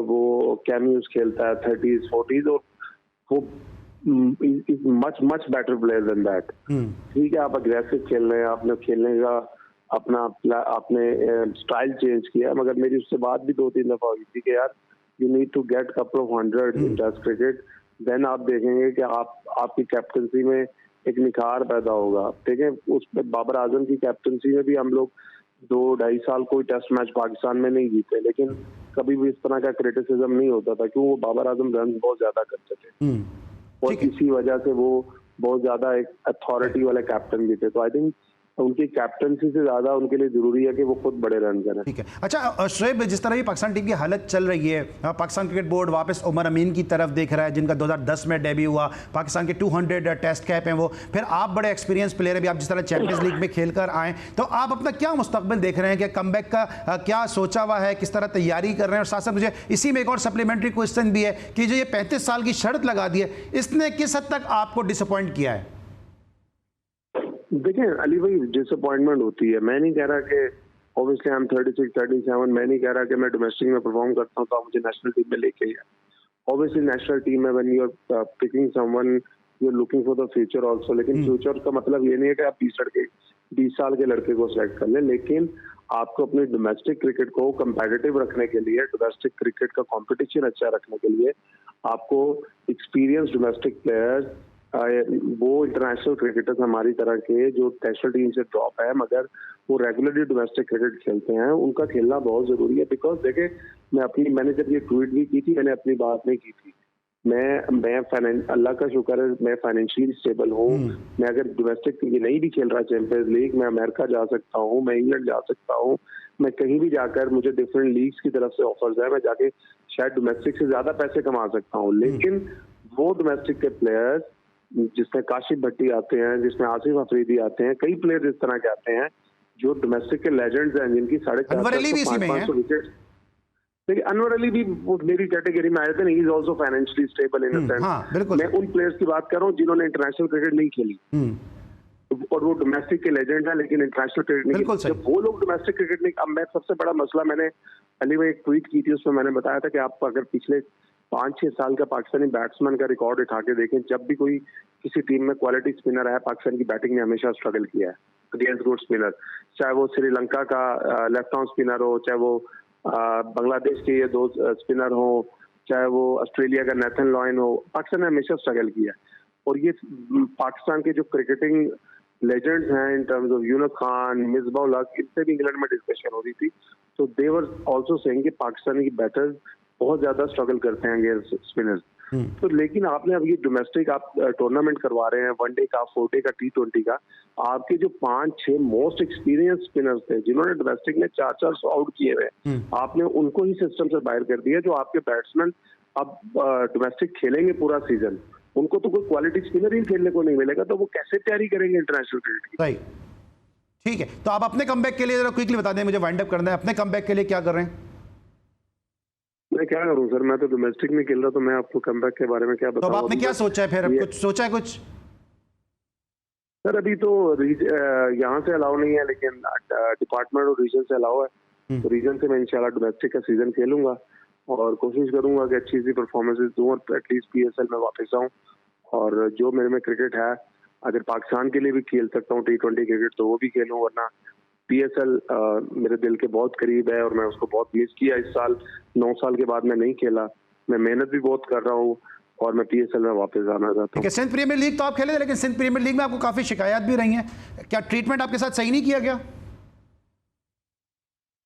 वो कैमियोस खेलता है 30s 40s, और वो is much better player than that. ठीक है, आप अग्रेसिव खेल रहे हैं, आपने खेलने का आपने स्टाइल चेंज किया, मगर मेरी उससे बात भी 2-3 दफा हुई थी कि यार, you need to get couple of 100 in test cricket, then आप देखेंगे कि आपकी कैप्टनसी में एक निखार पैदा होगा। देखें, उसमें बाबर आजम की कैप्टनसी में भी हम लोग 2-2.5 साल कोई टेस्ट मैच पाकिस्तान में नहीं जीते, लेकिन कभी भी इस तरह का क्रिटिसिज्म नहीं होता था, क्यों? वो बाबर आजम रन बहुत ज्यादा करते थे, और इसी वजह से वो बहुत ज्यादा एक अथॉरिटी वाले कैप्टन भी थे। तो आई थिंक उनकी कैप्टनसी से ज्यादा उनके लिए जरूरी है कि वो खुद बड़े रन करें। ठीक है। अच्छा शोएब, जिस तरह भी पाकिस्तान टीम की हालत चल रही है, पाकिस्तान क्रिकेट बोर्ड वापस उमर अमीन की तरफ देख रहा है, जिनका 2010 में डेब्यू हुआ, पाकिस्तान के 200 टेस्ट कैप हैं वो, फिर आप बड़े एक्सपीरियंस प्लेयर हैं, भी आप जिस तरह चैंपियंस लीग में खेल कर आए, तो आप अपना क्या मुस्तकबिल देख रहे हैं कि कमबैक का क्या सोचा हुआ है, किस तरह तैयारी कर रहे हैं? और साथ साथ मुझे इसी में एक और सप्लीमेंट्री क्वेश्चन भी है कि जो ये 35 साल की शर्त लगा दी है, इसने किस हद तक आपको डिसअपॉइंट किया है? देखिए अली भाई, डिसअपॉइंटमेंट होती है। मैं नहीं कह रहा कि ऑब्वियसली आई एम 36, 37, मैं नहीं कह रहा कि मैं डोमेस्टिक में परफॉर्म करता हूं तो आप मुझे नेशनल टीम में लेके आए। ऑब्वियसली नेशनल टीम में when you are picking someone you are looking for the future also, लेकिन फ्यूचर का मतलब ये नहीं है कि आप 20 साल के लड़के को सिलेक्ट कर लें, लेकिन आपको अपने डोमेस्टिक क्रिकेट को कंपेटिटिव रखने के लिए, डोमेस्टिक क्रिकेट का कंपटीशन अच्छा रखने के लिए आपको एक्सपीरियंस डोमेस्टिक प्लेयर्स, वो इंटरनेशनल क्रिकेटर्स हमारी तरह के जो नेशनल टीम से ड्रॉप है मगर वो रेगुलरली डोमेस्टिक क्रिकेट खेलते हैं, उनका खेलना बहुत जरूरी है। बिकॉज देखे मैंने जब ये ट्वीट भी की थी, मैंने अपनी बात नहीं की थी, मैं अल्लाह का शुक्र है मैं फाइनेंशियली स्टेबल हूँ। मैं अगर डोमेस्टिक नहीं भी खेल रहा चैंपियंस लीग, मैं अमेरिका जा सकता हूँ, मैं इंग्लैंड जा सकता हूँ, मैं कहीं भी जाकर मुझे डिफरेंट लीग्स की तरफ से ऑफर्स है, मैं जाके शायद डोमेस्टिक से ज्यादा पैसे कमा सकता हूँ। लेकिन वो डोमेस्टिक के प्लेयर्स जिसमें काशिफ भट्टी आते हैं, जिसमें आसिफ अफरीदी आते हैं, कई प्लेयर इस तरह के आते हैं जो डोमेस्टिक के लेजेंड्स हैं, जिनकी 450-500 विकेट। देखिए अनवर अली भी मेरी कैटेगरी में आए थे, he is also financially stable in a sense. मैं उन प्लेयर्स की बात कर रहा हूँ जिन्होंने इंटरनेशनल क्रिकेट नहीं खेली और वो डोमेस्टिक के लेजेंड है लेकिन इंटरनेशनल क्रिकेट नहीं खेली। जब वो लोग डोमेस्टिक क्रिकेट नहीं, अब मैं सबसे बड़ा मसला मैंने अली में एक ट्वीट की थी, उसमें मैंने बताया था कि आप अगर पिछले 5-6 साल का पाकिस्तानी बैट्समैन का रिकॉर्ड उठा के देखें, जब भी कोई किसी टीम में क्वालिटी स्पिनर है, पाकिस्तान की बैटिंग ने हमेशा स्ट्रगल किया है अगेंस्ट गुड स्पिनर, चाहे वो श्रीलंका का लेफ्ट आर्म स्पिनर हो, चाहे वो बांग्लादेश के ये 2 स्पिनर हो, चाहे वो ऑस्ट्रेलिया का नेथन लॉयन हो, पाकिस्तान ने हमेशा स्ट्रगल किया है। और ये पाकिस्तान के जो क्रिकेटिंग लेजेंड्स हैं in terms of Younis Khan, Misbah ul Haq, इनसे भी इंग्लैंड में डिस्कशन हो रही थी, तो दे वर आल्सो सेइंग कि पाकिस्तानी की बैटर्स बहुत ज्यादा स्ट्रगल करते हैं अगेंस्ट स्पिनर्स। तो लेकिन आपने अब ये डोमेस्टिक आप टूर्नामेंट करवा रहे हैं, वनडे का, 4 का, T20 का, आपके जो 5-6 मोस्ट एक्सपीरियंस स्पिनर्स थे जिन्होंने डोमेस्टिक में 400 आउट किए हुए, आपने उनको ही सिस्टम से बाहर कर दिया। जो आपके बैट्समैन अब डोमेस्टिक खेलेंगे पूरा सीजन, उनको तो कोई क्वालिटी स्पिनर ही खेलने को नहीं मिलेगा, तो वो कैसे तैयारी करेंगे इंटरनेशनल क्रिकेट की? राइट, ठीक है। तो आप अपने कमबैक के लिए जरा क्विकली बता दें, मुझे वाइंड अप करना है, अपने कमबैक के लिए क्या कर रहे हैं? मैं क्या करूं सर, मैं तो डोमेस्टिक में खेल रहा, तो मैं आपको कमबैक के बारे में क्या बताऊं? तो आपने क्या सोचा है फिर? अब कुछ सोचा है कुछ? सर अभी तो यहाँ से अलाउ नहीं है, लेकिन डिपार्टमेंट और रीजन से अलाउ है, तो रीजन से मैं इंशाल्लाह डोमेस्टिक का सीजन खेलूंगा और कोशिश करूंगा कि अच्छी सी परफॉर्मेंसेस दूं और एटलीस्ट PSL में वापस आऊं। और जो मेरे में क्रिकेट है, अगर पाकिस्तान के लिए भी खेल सकता हूँ T20 क्रिकेट तो वो भी खेलूं, वरना PSL मेरे दिल के बहुत करीब है और मैं उसको बहुत मिस किया इस साल। 9 साल के बाद मैं नहीं खेला, मैं मेहनत भी बहुत कर रहा हूँ और मैं PSL में वापस आना चाहता हूँ। सिंध प्रीमियर लीग तो आप खेले, लेकिन सिंध प्रीमियर लीग में आपको काफी शिकायत भी रही हैं, क्या ट्रीटमेंट आपके साथ सही नहीं किया गया?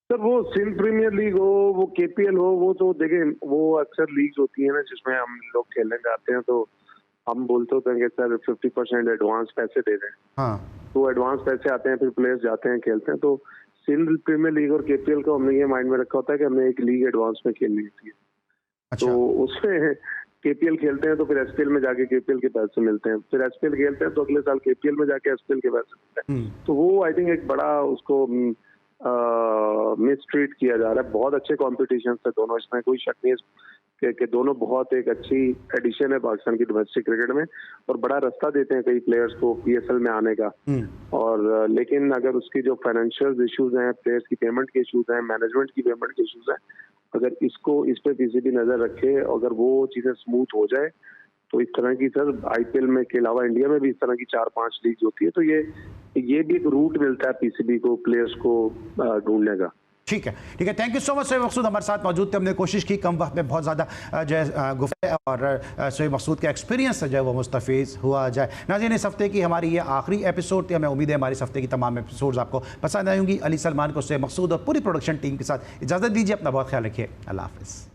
सर वो सिंध प्रीमियर लीग हो, वो KPL हो, वो तो देखें वो अक्सर लीग्स होती है ना जिसमें हम लोग खेलने जाते हैं, तो हम बोलते होते हैं कि सर 50% एडवांस पैसे दे दें। हाँ। तो एडवांस पैसे आते हैं, फिर प्लेयर्स जाते हैं खेलते हैं। तो सिंध प्रीमियर लीग और KPL को हमने ये माइंड में रखा होता है कि हमने एक लीग एडवांस में खेलनी होती है। अच्छा। तो उसमें KPL खेलते हैं तो फिर SPL में जाके KPL के पैसे मिलते हैं, फिर SPL खेलते हैं तो अगले साल KPL में जाके SPL के पैसे मिलते हैं। तो वो आई थिंक एक बड़ा उसको मिसट्रीट किया जा रहा है। बहुत अच्छे कॉम्पिटिशन है दोनों, इसमें कोई शक नहीं है कि दोनों बहुत एक अच्छी एडिशन है पाकिस्तान की डोमेस्टिक क्रिकेट में और बड़ा रास्ता देते हैं कई प्लेयर्स को PSL में आने का। और लेकिन अगर उसकी जो फाइनेंशियल इश्यूज हैं, प्लेयर्स की पेमेंट के इश्यूज हैं, मैनेजमेंट की पेमेंट के इश्यूज हैं, अगर इस पे PCB नजर रखे, अगर वो चीजें स्मूथ हो जाए तो इस तरह की सर IPL में के अलावा इंडिया में भी इस तरह की 4-5 लीग होती है, तो ये भी एक रूट मिलता है PCB को, प्लेयर्स को ढूंढने का। ठीक है, ठीक है, thank you so much. Shoaib Maqsood हमारे साथ मौजूद थे, हमने कोशिश की कम वक्त में बहुत ज़्यादा जो है गुफ्तगू और शोएब मकसूद का एक्सपीरियंस जो है वो मुस्तफ़ीज़ हुआ जाए। नाज़रीन, इस हफ्ते की हमारी ये आखिरी एपिसोड थी, हमें उम्मीद है हमारी इस हफ्ते की तमाम एपिसोड्स आपको पसंद आएंगी। अली सलमान को शोएब मकसूद और पूरी प्रोडक्शन टीम के साथ इजाज़त दीजिए, अपना बहुत ख्याल रखिए, अल्लाह हाफ़िज़।